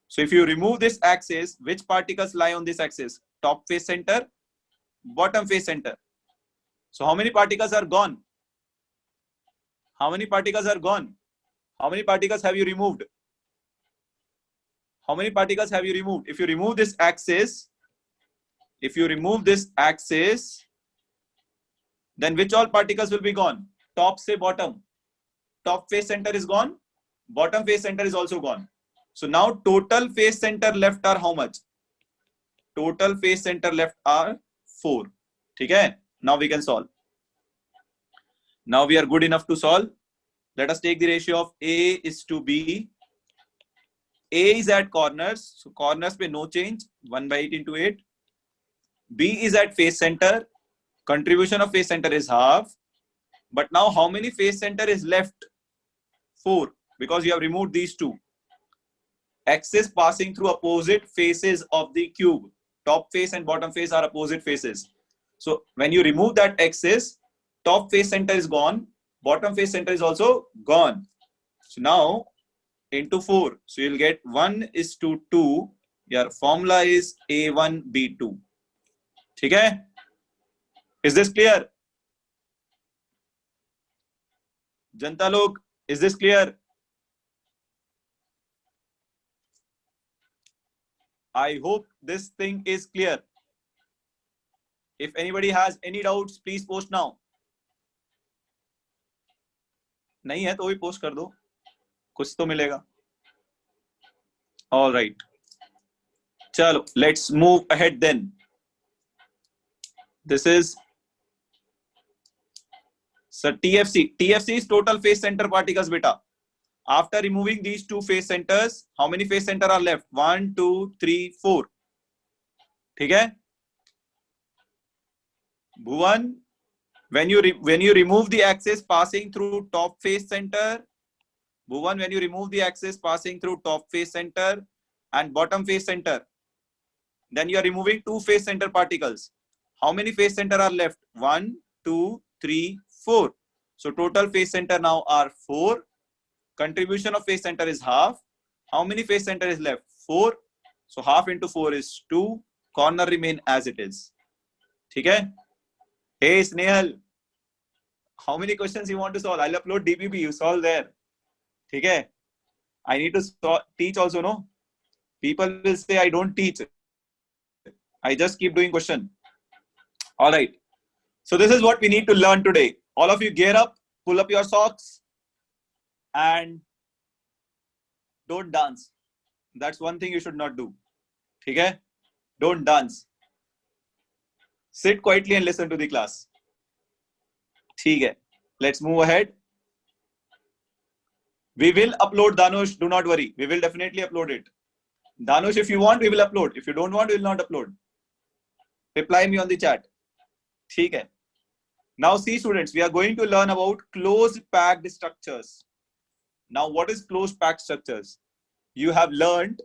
So if you remove this axis, which particles lie on this axis? Top face center, bottom face center. So how many particles are gone? How many particles are gone? How many particles have you removed? How many particles have you removed? If you remove this axis, then which all particles will be gone? Top से bottom. Top face center is gone. Bottom face center is also gone. So now total face center left are how much? Total face center left are 4. ठीक है? Now we can solve. Now we are good enough to solve. Let us take the ratio of A is to B. A is at corners. So corners पे no change. 1/8 into 8. B is at face center. Contribution of face center is half. But now how many face center is left? 4. Because you have removed these two. Axis passing through opposite faces of the cube. Top face and bottom face are opposite faces. So when you remove that axis, top face center is gone. Bottom face center is also gone. So now into 4. So you'll get 1 is to 2. Your formula is A1B2. ठीक है? Is this clear? जनता लोग, is this clear? I hope this thing is clear. If anybody has any doubts, please post now. नहीं है तो भी post कर दो. कुछ तो मिलेगा. All right. चलो, let's move ahead then. This is so TFC. TFC is total face center particles, beta. After removing these two face centers, how many face center are left? 1, 2, 3, 4. ठीक है? Bhuvan, when you remove the axis passing through top face center, Bhuvan, when you remove the axis passing through top face center and bottom face center, Then you are removing two phase center particles. How many phase center are left? 1, 2, 3, 4. So total phase center now are 4. Contribution of phase center is half. How many phase center is left? 4. So half into 4 is 2. Corner remain as it is. Okay? Hey Snehal, how many questions you want to solve? I'll upload DPP. You solve there. Okay? I need to teach also, no? People will say I don't teach. I just keep doing question. All right. So this is what we need to learn today. All of you gear up, pull up your socks, and don't dance. That's one thing you should not do. Okay? Don't dance. Sit quietly and listen to the class. Okay. Let's move ahead. We will upload, Danush. Do not worry. We will definitely upload it. Danush, if you want, we will upload. If you don't want, we will not upload. Reply me on the chat. Okay. Now see students, we are going to learn about closed packed structures. Now what is closed packed structures? You have learned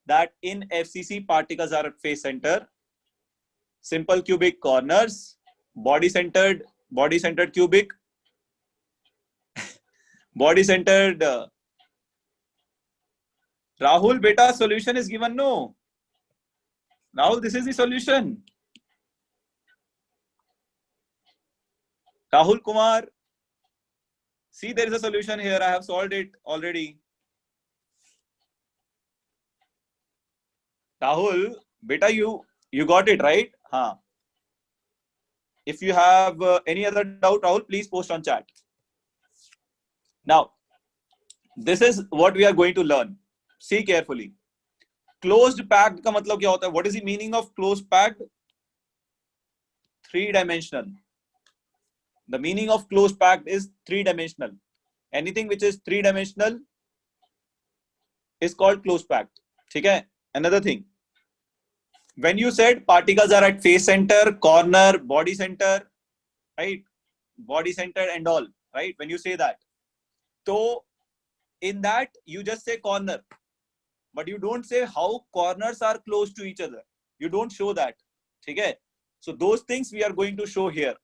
that in FCC particles are at face center, simple cubic corners, body centered cubic, body centered. Rahul, beta, solution is given. No. Rahul, this is the solution. Rahul Kumar, see, there is a solution here. I have solved it already. Rahul, beta, you got it, right? Huh. If you have any other doubt, Rahul, please post on chat. Now, this is what we are going to learn. See carefully. Closed packed का मतलब क्या होता है? What is the meaning of closed packed? Three-dimensional. The meaning of closed packed is three-dimensional. Anything which is three-dimensional is called closed packed. Okay? Another thing. When you said particles are at face center, corner, body center, right? Body center and all, right? When you say that. So in that, you just say corner. But you don't say how corners are close to each other. You don't show that. Okay? So those things we are going to show here.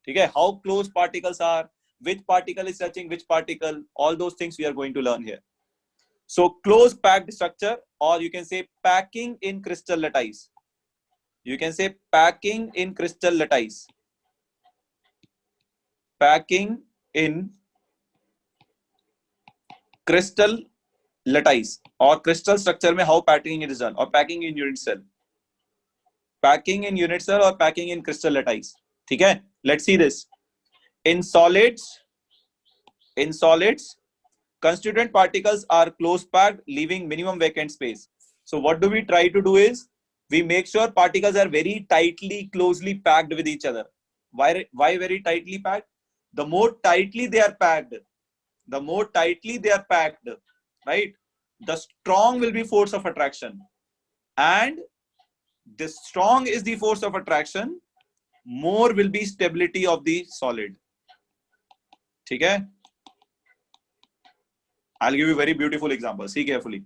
Okay? How close particles are, which particle is touching which particle, all those things we are going to learn here. So closed packed structure, or you can say packing in crystal lattice. You can say packing in crystal lattice. Packing in crystal lattice, or crystal structure में how packing it is done, or packing in unit cell. Packing in unit cell or packing in crystal lattice. ठीक है? Let's see this. In solids, constituent particles are close packed, leaving minimum vacant space. So what do we try to do is, we make sure particles are very tightly, closely packed with each other. Why very tightly packed? The more tightly they are packed, right? The strong will be force of attraction. And the strong is the force of attraction, more will be stability of the solid. Okay? I'll give you a very beautiful example. See carefully.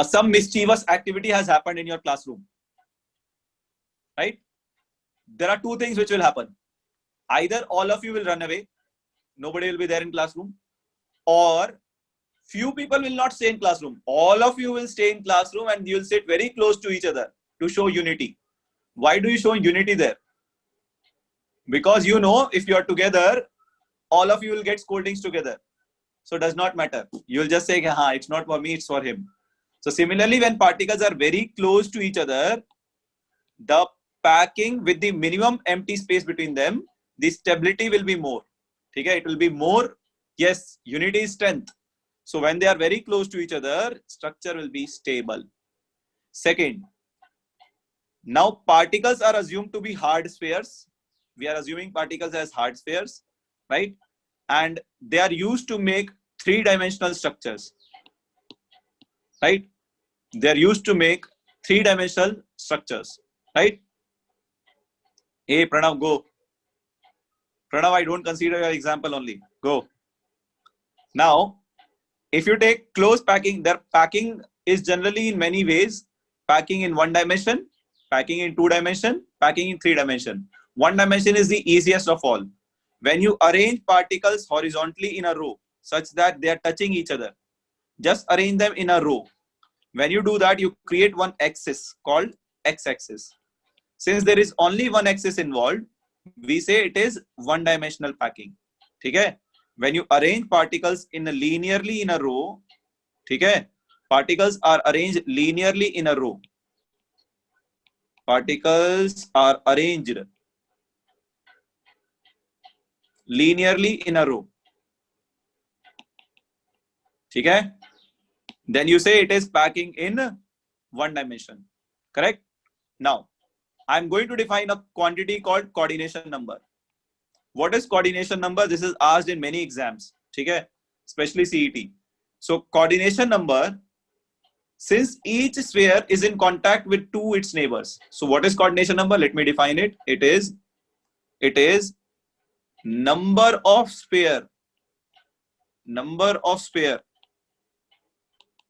Some mischievous activity has happened in your classroom. Right? There are two things which will happen. Either all of you will run away, nobody will be there in classroom, or few people will not stay in classroom. All of you will stay in classroom and you will sit very close to each other to show unity. Why do you show unity there? Because you know, if you are together, all of you will get scoldings together. So it does not matter. You will just say, ha, it's not for me, it's for him. So similarly, when particles are very close to each other, the packing with the minimum empty space between them, the stability will be more. Okay? It will be more. Yes, unity is strength. So when they are very close to each other, structure will be stable. Second, now particles are assumed to be hard spheres. We are assuming particles as hard spheres, right? And they are used to make three-dimensional structures, right? They are used to make three-dimensional structures, right? Hey, Pranav, go. Pranav, I don't consider your example only. Go. Now, if you take close packing, their packing is generally in many ways. packing in 1 dimension, packing in 2 dimension, packing in 3 dimension. 1 dimension is the easiest of all. When you arrange particles horizontally in a row such that they are touching each other, just arrange them in a row. When you do that, you create one axis called x-axis. Since there is only one axis involved, we say it is 1 dimensional packing. Okay? When you arrange particles linearly in a row, okay? Particles are arranged linearly in a row. Particles are arranged linearly in a row. Okay? Then you say it is packing in 1 dimension. Correct? Now, I'm going to define a quantity called coordination number. What is coordination number? This is asked in many exams. Okay? Especially CET. So coordination number, since each sphere is in contact with its neighbors. So what is coordination number? Let me define it. It is number of sphere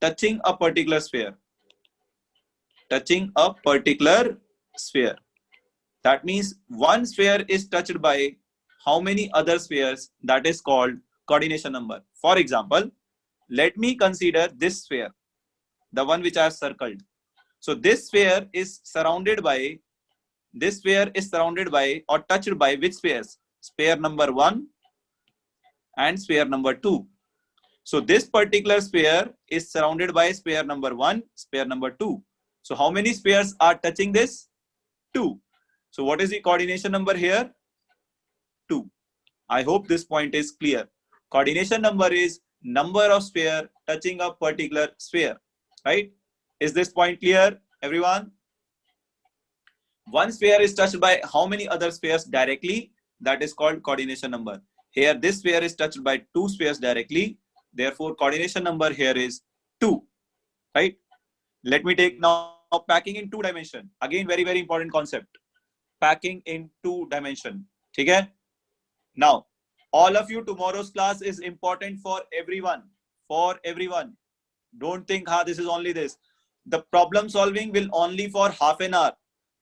touching a particular sphere. Touching a particular sphere. That means one sphere is touched by how many other spheres? That is called coordination number. For example, let me consider this sphere, the one which I have circled. So this sphere is surrounded by or touched by which spheres? Sphere number 1 and sphere number 2. So this particular sphere is surrounded by sphere number 1, sphere number 2. So how many spheres are touching this? 2. So what is the coordination number here? 2. I hope this point is clear. Coordination number is number of sphere touching a particular sphere, right? Is this point clear, everyone? One sphere is touched by how many other spheres directly? That is called coordination number. Here, this sphere is touched by 2 spheres directly. Therefore, coordination number here is 2, right? Let me take now packing in 2 dimension. Again, very, very important concept. Packing in 2 dimension. Okay? Now, all of you, tomorrow's class is important for everyone. For everyone. Don't think, this is only this. The problem solving will only for half an hour.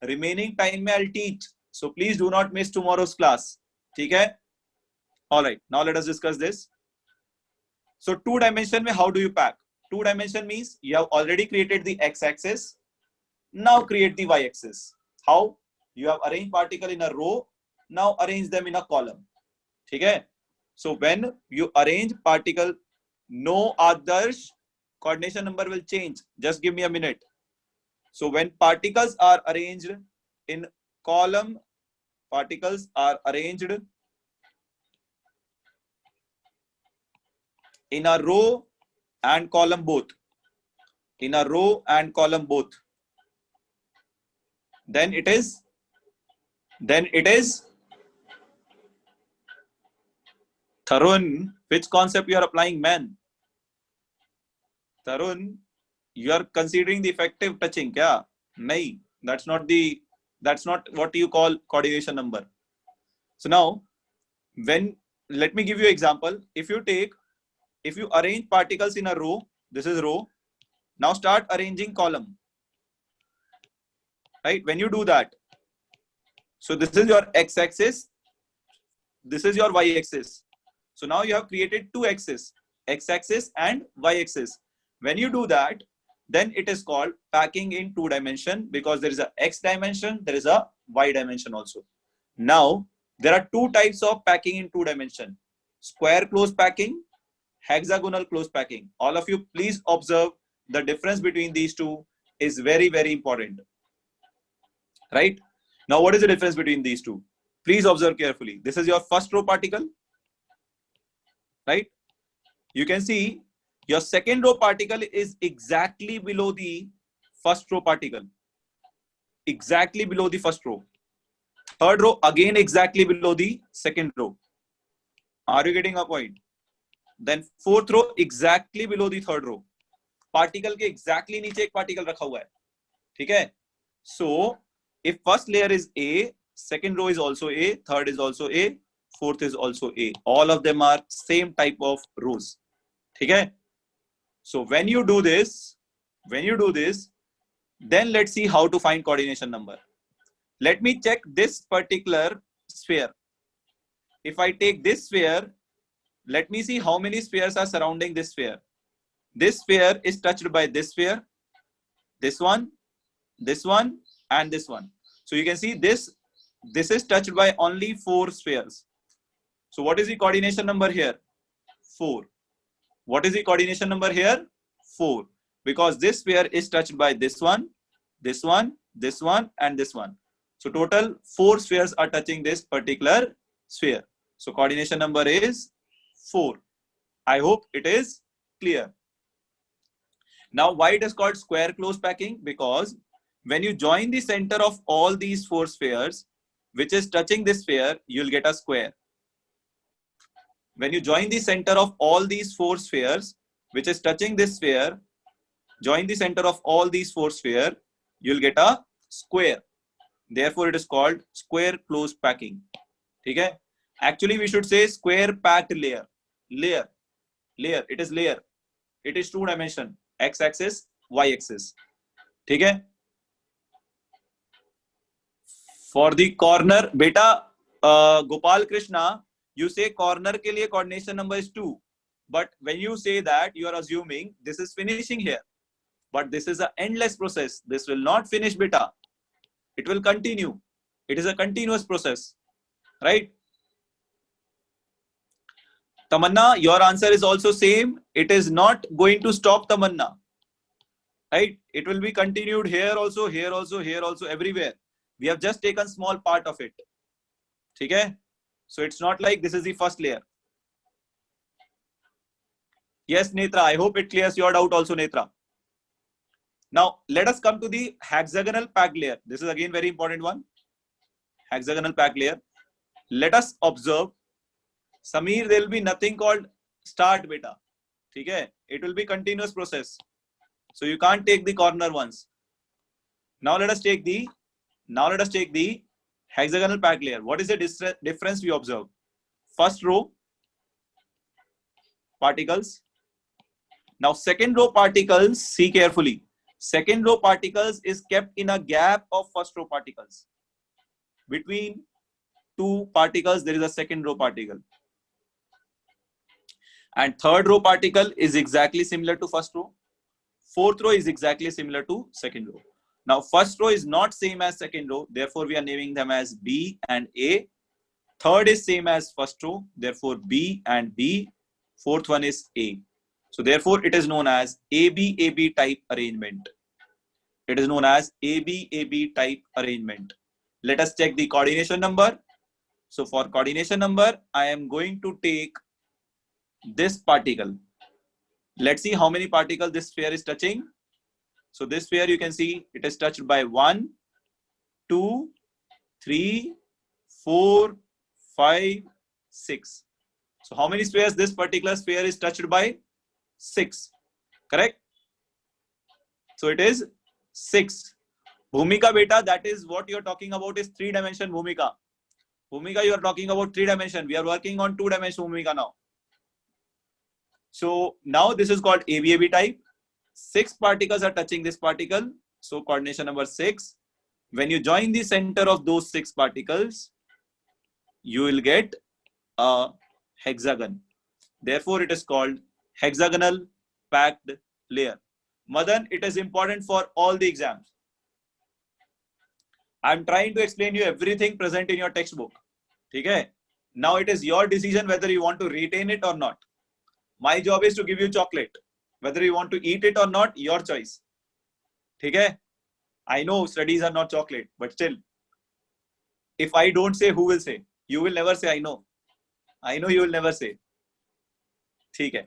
Remaining time I'll teach. So please do not miss tomorrow's class. Okay? All right. Now let us discuss this. So 2 dimension, how do you pack? 2 dimension means you have already created the x-axis. Now create the y-axis. How? You have arranged particle in a row. Now arrange them in a column. Okay? So when you arrange particle, no others, coordination number will change. Just give me a minute. So when particles are arranged in column, particles are arranged in a row and column both. In a row and column both. Then it is Tarun, which concept you are applying, man? Tarun, you are considering the effective touching, kya? Nahi, that's not what you call coordination number. So now, let me give you an example. If you arrange particles in a row, this is row. Now start arranging column. Right? When you do that, so this is your x-axis, this is your y-axis. So now you have created 2 axes, x-axis and y-axis. When you do that, then it is called packing in 2 dimension, because there is a x dimension, there is a y dimension also. Now, there are 2 types of packing in 2 dimension. Square close packing, hexagonal close packing. All of you, please observe the difference between these 2 is very, very important. Right? Now, what is the difference between these 2? Please observe carefully. This is your first row particle. Right? You can see your second row particle is exactly below the first row particle. Exactly below the first row. Third row again exactly below the second row. Are you getting a point? Then fourth row exactly below the third row. Particle के exactly नीचे एक particle रखा हुआ है. ठीक है? So if first layer is A, second row is also A, third is also A, fourth is also A. All of them are same type of rows. ठीक है? So when you do this, Then let's see how to find coordination number. Let me check this particular sphere. If I take this sphere, let me see how many spheres are surrounding this sphere. This sphere is touched by this sphere, this one, and this one. So you can see this is touched by only 4 spheres. So what is the coordination number here? 4. What is the coordination number here? 4. Because this sphere is touched by this one, this one, this one, and this one. So total 4 spheres are touching this particular sphere. So coordination number is 4. I hope it is clear. Now why it is called square close packing? Because when you join the center of all these 4 spheres, which is touching this sphere, you'll get a square. When you join the center of all these 4 spheres, which is touching this sphere, join the center of all these 4 spheres, you'll get a square. Therefore, it is called square close packing. Okay? Actually, we should say square packed layer. Layer. It is layer. It is 2 dimension. X axis, Y axis. Okay? For the corner, beta Gopal Krishna, you say corner ke liye coordination number is 2. But when you say that, you are assuming this is finishing here. But this is an endless process. This will not finish, beta. It will continue. It is a continuous process. Right? Tamanna, your answer is also same. It is not going to stop, Tamanna. Right? It will be continued here also, here also, here also, everywhere. We have just taken small part of it. Okay? So it's not like this is the first layer. Yes, Netra, I hope it clears your doubt also, Netra. Now, let us come to the hexagonal packed layer. This is again very important one. Hexagonal packed layer. Let us observe. Samir, there will be nothing called start, beta. Okay? It will be continuous process. So you can't take the corner ones. Now let us take the hexagonal packed layer. What is the difference we observe? First row particles. Now second row particles, see carefully. Second row particles is kept in a gap of first row particles. Between 2 particles, there is a second row particle. And third row particle is exactly similar to first row. Fourth row is exactly similar to second row. Now, first row is not same as second row. Therefore, we are naming them as B and A. Third is same as first row. Therefore, B and B. Fourth one is A. So, therefore, it is known as AB-AB type arrangement. It is known as AB-AB type arrangement. Let us check the coordination number. So, for coordination number, I am going to take this particle. Let's see how many particles this sphere is touching. So this sphere, you can see it is touched by 1, 2, 3, 4, 5, 6. So how many spheres this particular sphere is touched by? 6. Correct? So it is 6. Bhumika beta, that is what you are talking about is 3 dimension Bhumika. Bhumika, you are talking about 3 dimension. We are working on 2 dimension Bhumika now. So now this is called AB-AB type. 6 particles are touching this particle. So coordination number 6. When you join the center of those 6 particles, you will get a hexagon. Therefore, it is called hexagonal packed layer. Madan, it is important for all the exams. I'm trying to explain you everything present in your textbook. Okay? Now it is your decision whether you want to retain it or not. My job is to give you chocolate. Whether you want to eat it or not, your choice. Okay? I know studies are not chocolate, but still, if I don't say, who will say? You will never say, I know. I know you will never say. Okay.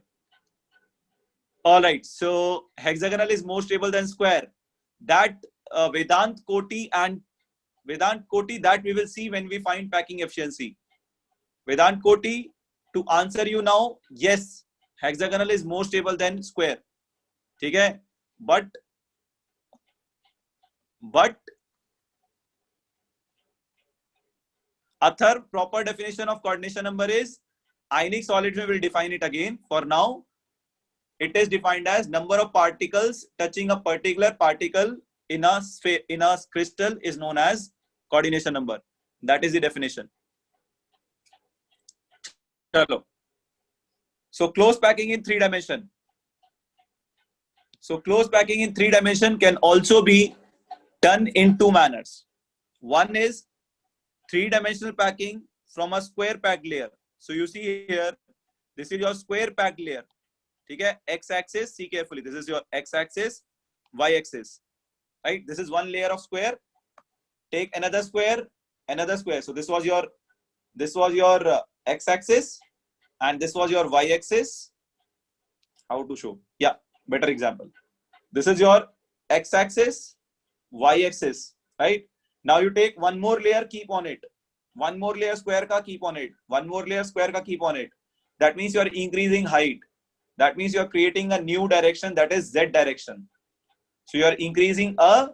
All right. So hexagonal is more stable than square. That Vedant Koti that we will see when we find packing efficiency. Vedant Koti, to answer you now, yes, hexagonal is more stable than square. Okay? But Athar, proper definition of coordination number is, ionic solids will define it again. For now, it is defined as number of particles touching a particular particle in a crystal is known as coordination number. That is the definition. Chalo. So close packing in 3 dimension. So close packing in 3 dimension can also be done in 2 manners. One is 3-dimensional packing from a square packed layer. So you see here, this is your square packed layer. Okay, x-axis, see carefully. This is your x-axis, y-axis. Right? This is one layer of square. Take another square, another square. So this was your x-axis, and this was your y-axis. How to show? Yeah, better example. This is your x-axis, y-axis. Right? Now you take one more layer, keep on it. One more layer square ka keep on it. One more layer square ka keep on it. That means you are increasing height. That means you are creating a new direction, that is Z direction. So you are increasing a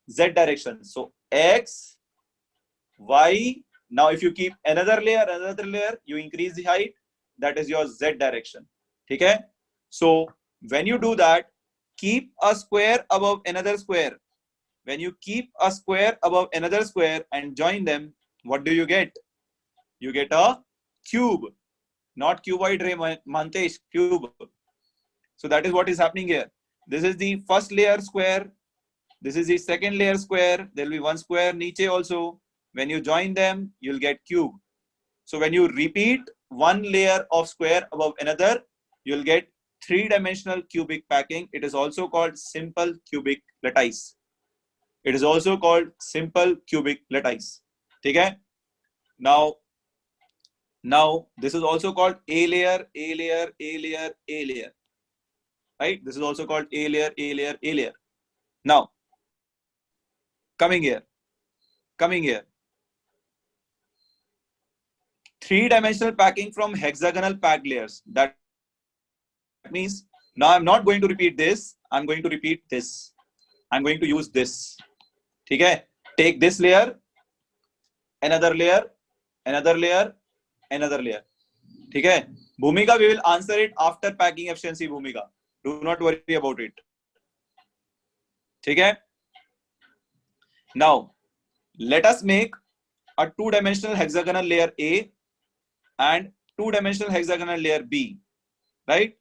Z direction. So X, Y. Now if you keep another layer, you increase the height. That is your Z direction. Okay? So when you do that, keep a square above another square. When you keep a square above another square and join them, what do you get? You get a cube. Not cuboid, Mantesh, cube. So that is what is happening here. This is the first layer square. This is the second layer square. There will be one square niche also. When you join them, you'll get cube. So when you repeat one layer of square above another, you'll get 3-dimensional cubic packing. It is also called simple cubic lattice. It is also called simple cubic lattice. Okay? Now this is also called A layer, A layer, A layer, A layer. Right? This is also called A layer, A layer, A layer. Now, coming here. 3-dimensional packing from hexagonal packed layers. That means now I'm not going to repeat this. I'm going to repeat this. I'm going to use this. Okay? Take this layer, another layer, another layer, another layer. Okay? Bhumika, we will answer it after packing efficiency, Bhumika. Do not worry about it. Okay? Now, let us make a 2-dimensional hexagonal layer A and 2-dimensional hexagonal layer B. Right?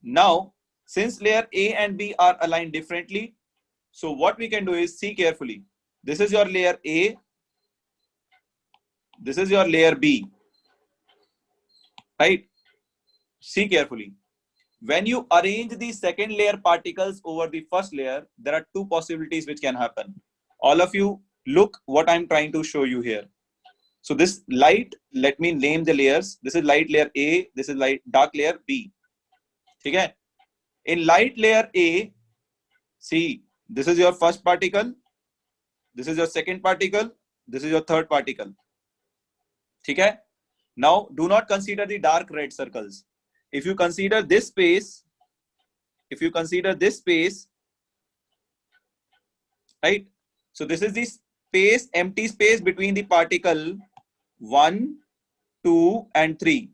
Now, since layer A and B are aligned differently, so what we can do is see carefully. This is your layer A. This is your layer B. Right? See carefully. When you arrange the second layer particles over the first layer, there are 2 possibilities which can happen. All of you look what I'm trying to show you here. So this light, let me name the layers. This is light layer A. This is light dark layer B. Okay? In light layer A, see, this is your first particle. This is your second particle. This is your third particle. Okay? Now, do not consider the dark red circles. If you consider this space, right? So this is the space, empty space between the particle 1, 2, and 3.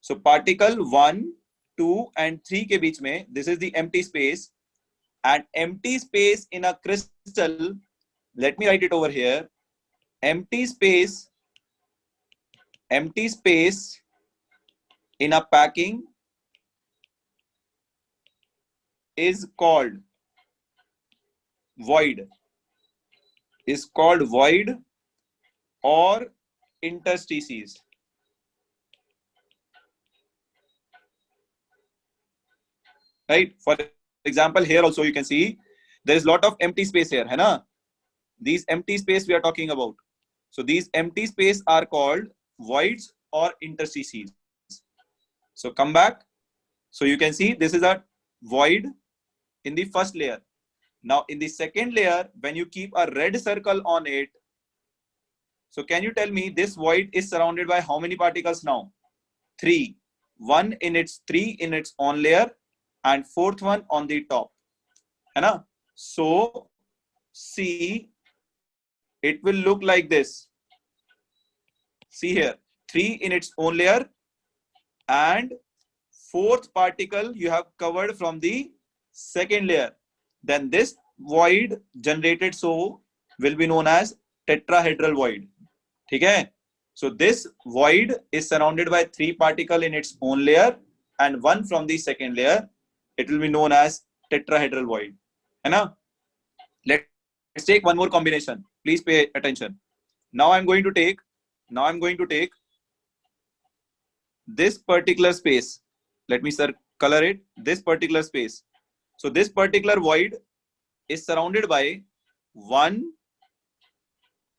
So particle 1, 2, and 3 ke beech mein, this is the empty space. And empty space in a crystal, let me write it over here. Empty space in a packing is called void. Is called void or interstices. Right? For example, here also you can see there is a lot of empty space here. Hai na? These empty space we are talking about. So these empty space are called voids or interstices. So come back. So you can see this is a void in the first layer. Now in the second layer, when you keep a red circle on it, so can you tell me this void is surrounded by how many particles now? 3. 3 in its own layer and 4th one on the top. Hai na? So see, it will look like this. See here, 3 in its own layer and 4th particle you have covered from the second layer. Then this void generated so will be known as tetrahedral void. ठीक है? So this void is surrounded by 3 particles in its own layer and 1 from the second layer. It will be known as tetrahedral void. है ना? Let's take one more combination. Please pay attention. Now I'm going to take this particular space. Let me color it. This particular space. So this particular void is surrounded by 1,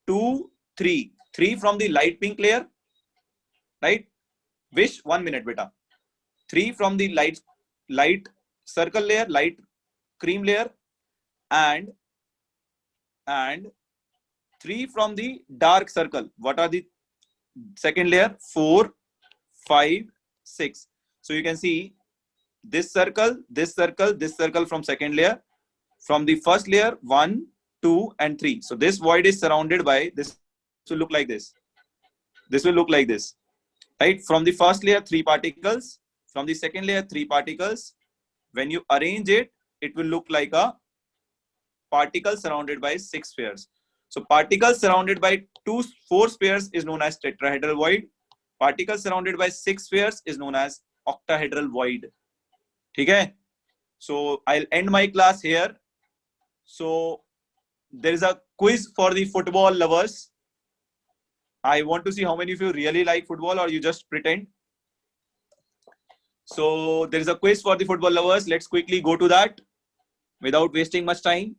2, 3. 3 from the light pink layer, right? Wish 1 minute, beta. 3 from the light circle layer, light cream layer, and 3 from the dark circle. What are the second layer? 4, 5, 6. So you can see this circle, this circle, this circle from second layer. From the first layer, 1, 2, and 3. So this void is surrounded by this. Will look like this. This will look like this, right? From the first layer, 3 particles. From the second layer, 3 particles. When you arrange it, it will look like a particle surrounded by 6 spheres. So particles surrounded by 4 spheres is known as tetrahedral void. Particles surrounded by 6 spheres is known as octahedral void. Okay? So I'll end my class here. So there is a quiz for the football lovers. I want to see how many of you really like football or you just pretend. So there is a quiz for the football lovers. Let's quickly go to that without wasting much time.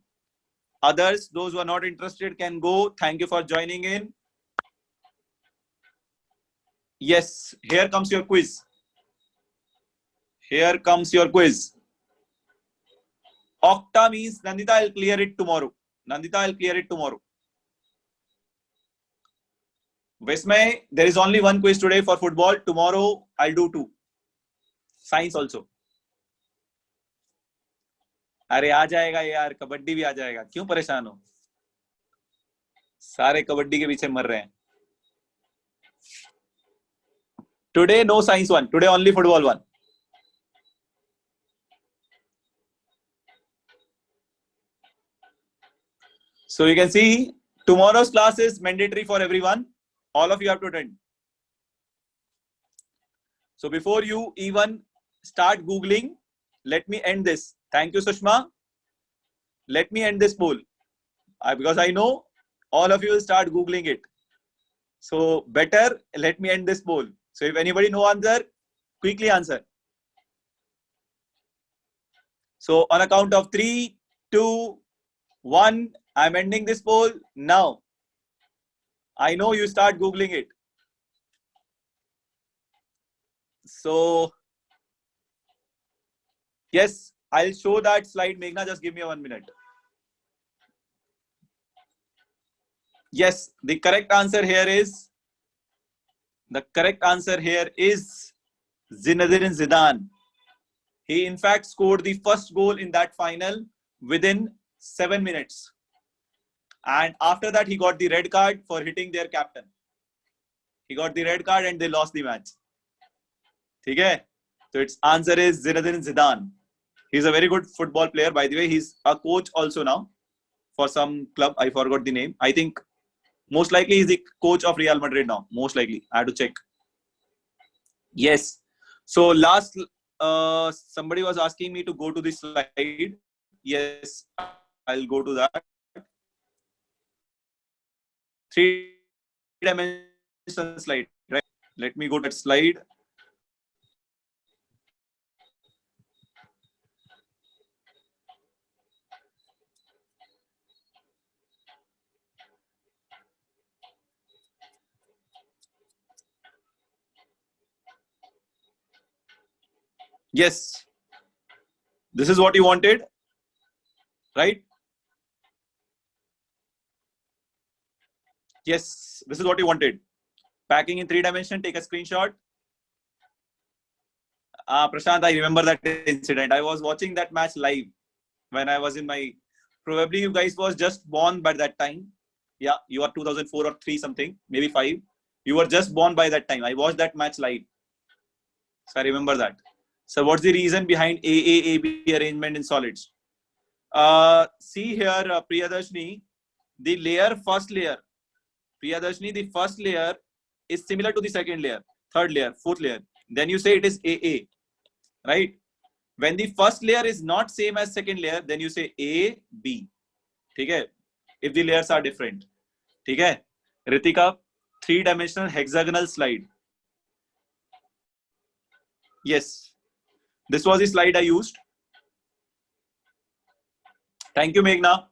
Others, those who are not interested, can go. Thank you for joining in. Yes, here comes your quiz. Here comes your quiz. Octa means Nandita, I'll clear it tomorrow. Nandita, I'll clear it tomorrow. Vismay, there is only one quiz today for football. Tomorrow, I'll do 2. Science also. अरे आ जाएगा यार, कबड्डी भी आ जाएगा. क्यों परेशान हो? सारे कबड्डी के पीछे मर रहे हैं. Today, no science one. Today, only football one. So you can see tomorrow's class is mandatory for everyone. All of you have to attend. So before you even start Googling, let me end this. Thank you, Sushma. Let me end this poll. Because I know all of you will start Googling it. So better, let me end this poll. So if anybody know answer, quickly answer. So on a count of 3, 2, 1, I'm ending this poll now. I know you start Googling it. So, yes, I'll show that slide. Meghna, just give me 1 minute. Yes, the correct answer here is Zinedine Zidane. He in fact scored the first goal in that final within 7 minutes. And after that, he got the red card for hitting their captain. He got the red card and they lost the match. Okay? So its answer is Zinedine Zidane. He's a very good football player, by the way. He's a coach also now for some club. I forgot the name. I think most likely he's the coach of Real Madrid now. Most likely. I had to check. Yes. So last, somebody was asking me to go to this slide. Yes, I'll go to that. 3-dimensional slide, right? Let me go to that slide. Yes. This is what you wanted, right? Yes, this is what you wanted. Packing in 3 dimension, take a screenshot. Prashant, I remember that incident. I was watching that match live when I was in my, probably you guys was just born by that time. Yeah, you are 2004 or 3 something, maybe 5. You were just born by that time. I watched that match live. So I remember that. So what's the reason behind AAAB arrangement in solids? See here, Priyadarshini, the layer, first layer, Priyadarshini, the first layer is similar to the second layer, third layer, fourth layer. Then you say it is AA, right? When the first layer is not same as second layer, then you say A, B. Okay? If the layers are different. Okay? Ritika, 3-dimensional hexagonal slide. Yes. This was the slide I used. Thank you, Meghna.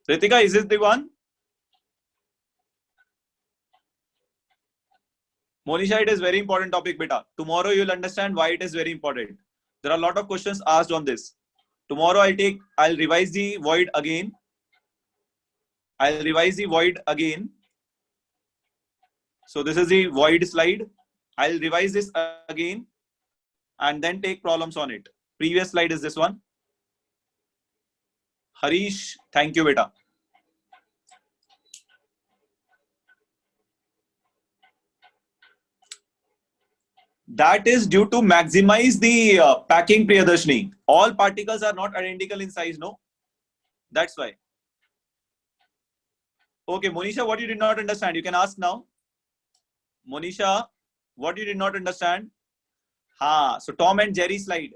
Ritika, is this the one? Monisha, it is very important topic, beta. Tomorrow you'll understand why it is very important. There are a lot of questions asked on this. Tomorrow I'll revise the void again. So this is the void slide. I'll revise this again and then take problems on it. Previous slide is this one. Harish, thank you, beta. That is due to maximize the packing, Priyadarshini. All particles are not identical in size, no? That's why. Okay, Monisha, what you did not understand? You can ask now. Monisha, what you did not understand? So Tom and Jerry slide.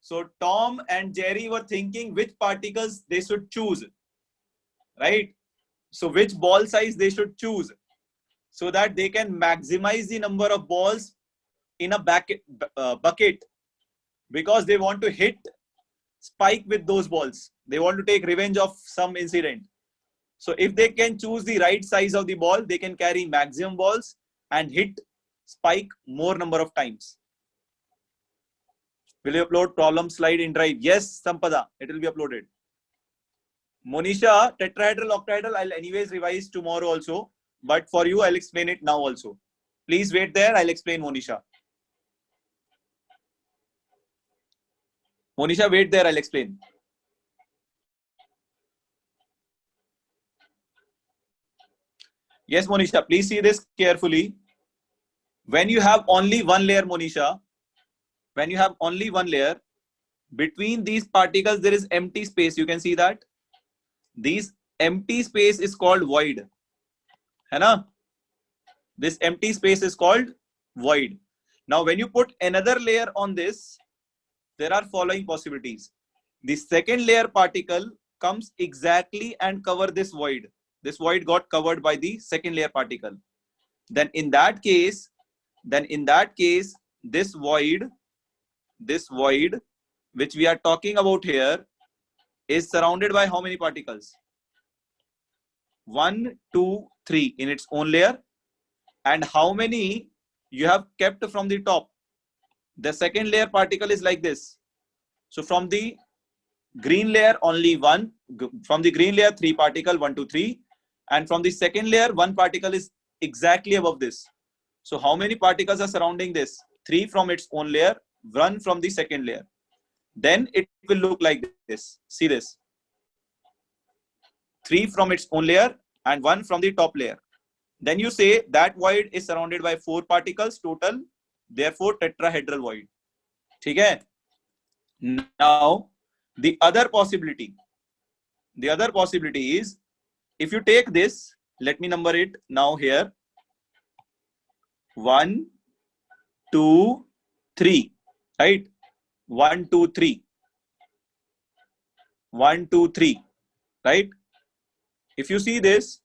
So Tom and Jerry were thinking which particles they should choose, right? So which ball size they should choose so that they can maximize the number of balls in a bucket, because they want to hit spike with those balls. They want to take revenge of some incident. So if they can choose the right size of the ball, they can carry maximum balls and hit spike more number of times. Will you upload problem slide in Drive? Yes, Sampada, it will be uploaded. Monisha, tetrahedral, octahedral, I'll anyways revise tomorrow also. But for you, I'll explain it now also. Please wait there, I'll explain Monisha. Monisha, wait there, I'll explain. Yes, Monisha, please see this carefully. When you have only one layer, Monisha, when you have only one layer, between these particles, there is empty space. You can see that. This empty space is called void. Hai na? This empty space is called void. Now, when you put another layer on this, there are following possibilities. The second layer particle comes exactly and cover this void. This void got covered by the second layer particle. Then in that case, this void, which we are talking about here, is surrounded by how many particles? 1, 2, 3 in its own layer. And how many you have kept from the top? The second layer particle is like this. So from the green layer, only one. From the green layer, 3 particle, 1, 2, 3. And from the second layer, 1 particle is exactly above this. So how many particles are surrounding this? 3 from its own layer, 1 from the second layer. Then it will look like this. See this. 3 from its own layer and 1 from the top layer. Then you say that void is surrounded by 4 particles total. Therefore, tetrahedral void. Okay? Now, the other possibility is, if you take this, let me number it now here. 1, 2, 3, right? 1, 2, 3. 1, 2, 3, right? If you see this,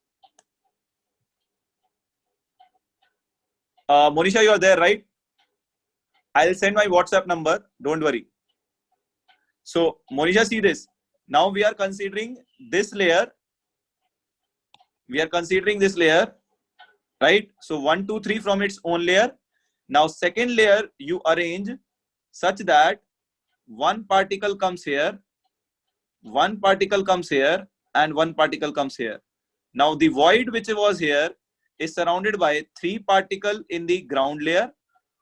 Monisha, you are there, right? I'll send my WhatsApp number. Don't worry. So, Monisha, see this. Now we are considering this layer. Right? So 1, 2, 3 from its own layer. Now second layer you arrange such that 1 particle comes here, 1 particle comes here, and 1 particle comes here. Now the void which was here is surrounded by 3 particles in the ground layer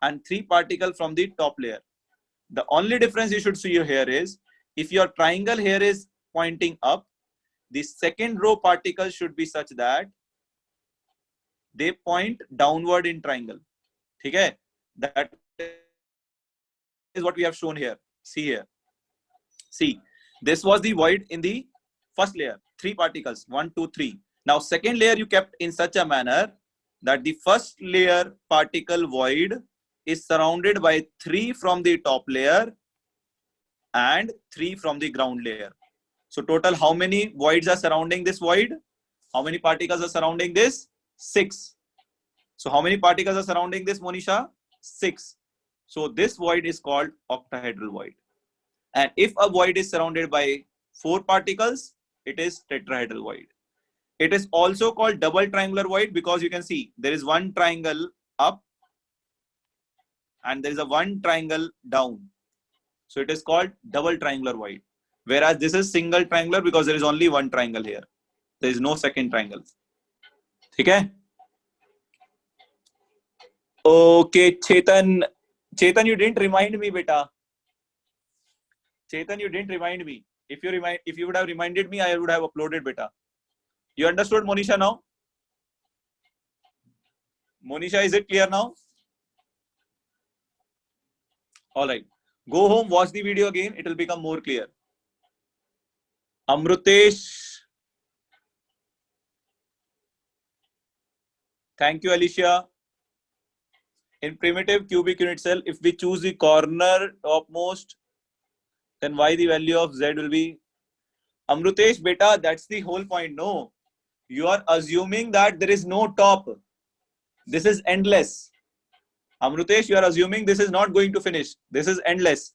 and 3 particles from the top layer. The only difference you should see here is, if your triangle here is pointing up, the second row particles should be such that they point downward in triangle. Okay? That is what we have shown here. See here. See, this was the void in the first layer, 3 particles, 1, 2, 3. Now, second layer you kept in such a manner that the first layer particle void is surrounded by 3 from the top layer and 3 from the ground layer. So total, how many voids are surrounding this void? How many particles are surrounding this? 6. So how many particles are surrounding this, Monisha? 6. So this void is called octahedral void. And if a void is surrounded by 4 particles, it is tetrahedral void. It is also called double triangular void because you can see there is one triangle up and there is a one triangle down. So it is called double triangular void. Whereas this is single triangular because there is only one triangle here. There is no second triangle. Okay? Okay, Chetan. Chetan, you didn't remind me, beta. Chetan, you didn't remind me. If you would have reminded me, I would have uploaded, beta. You understood, Monisha, now? Monisha, is it clear now? All right. Go home, watch the video again. It will become more clear. Amrutesh. Thank you, Alicia. In primitive cubic unit cell, if we choose the corner topmost, then why the value of Z will be? Amrutesh, beta, that's the whole point. No, you are assuming that there is no top. This is endless. Amrutesh, you are assuming this is not going to finish. This is endless.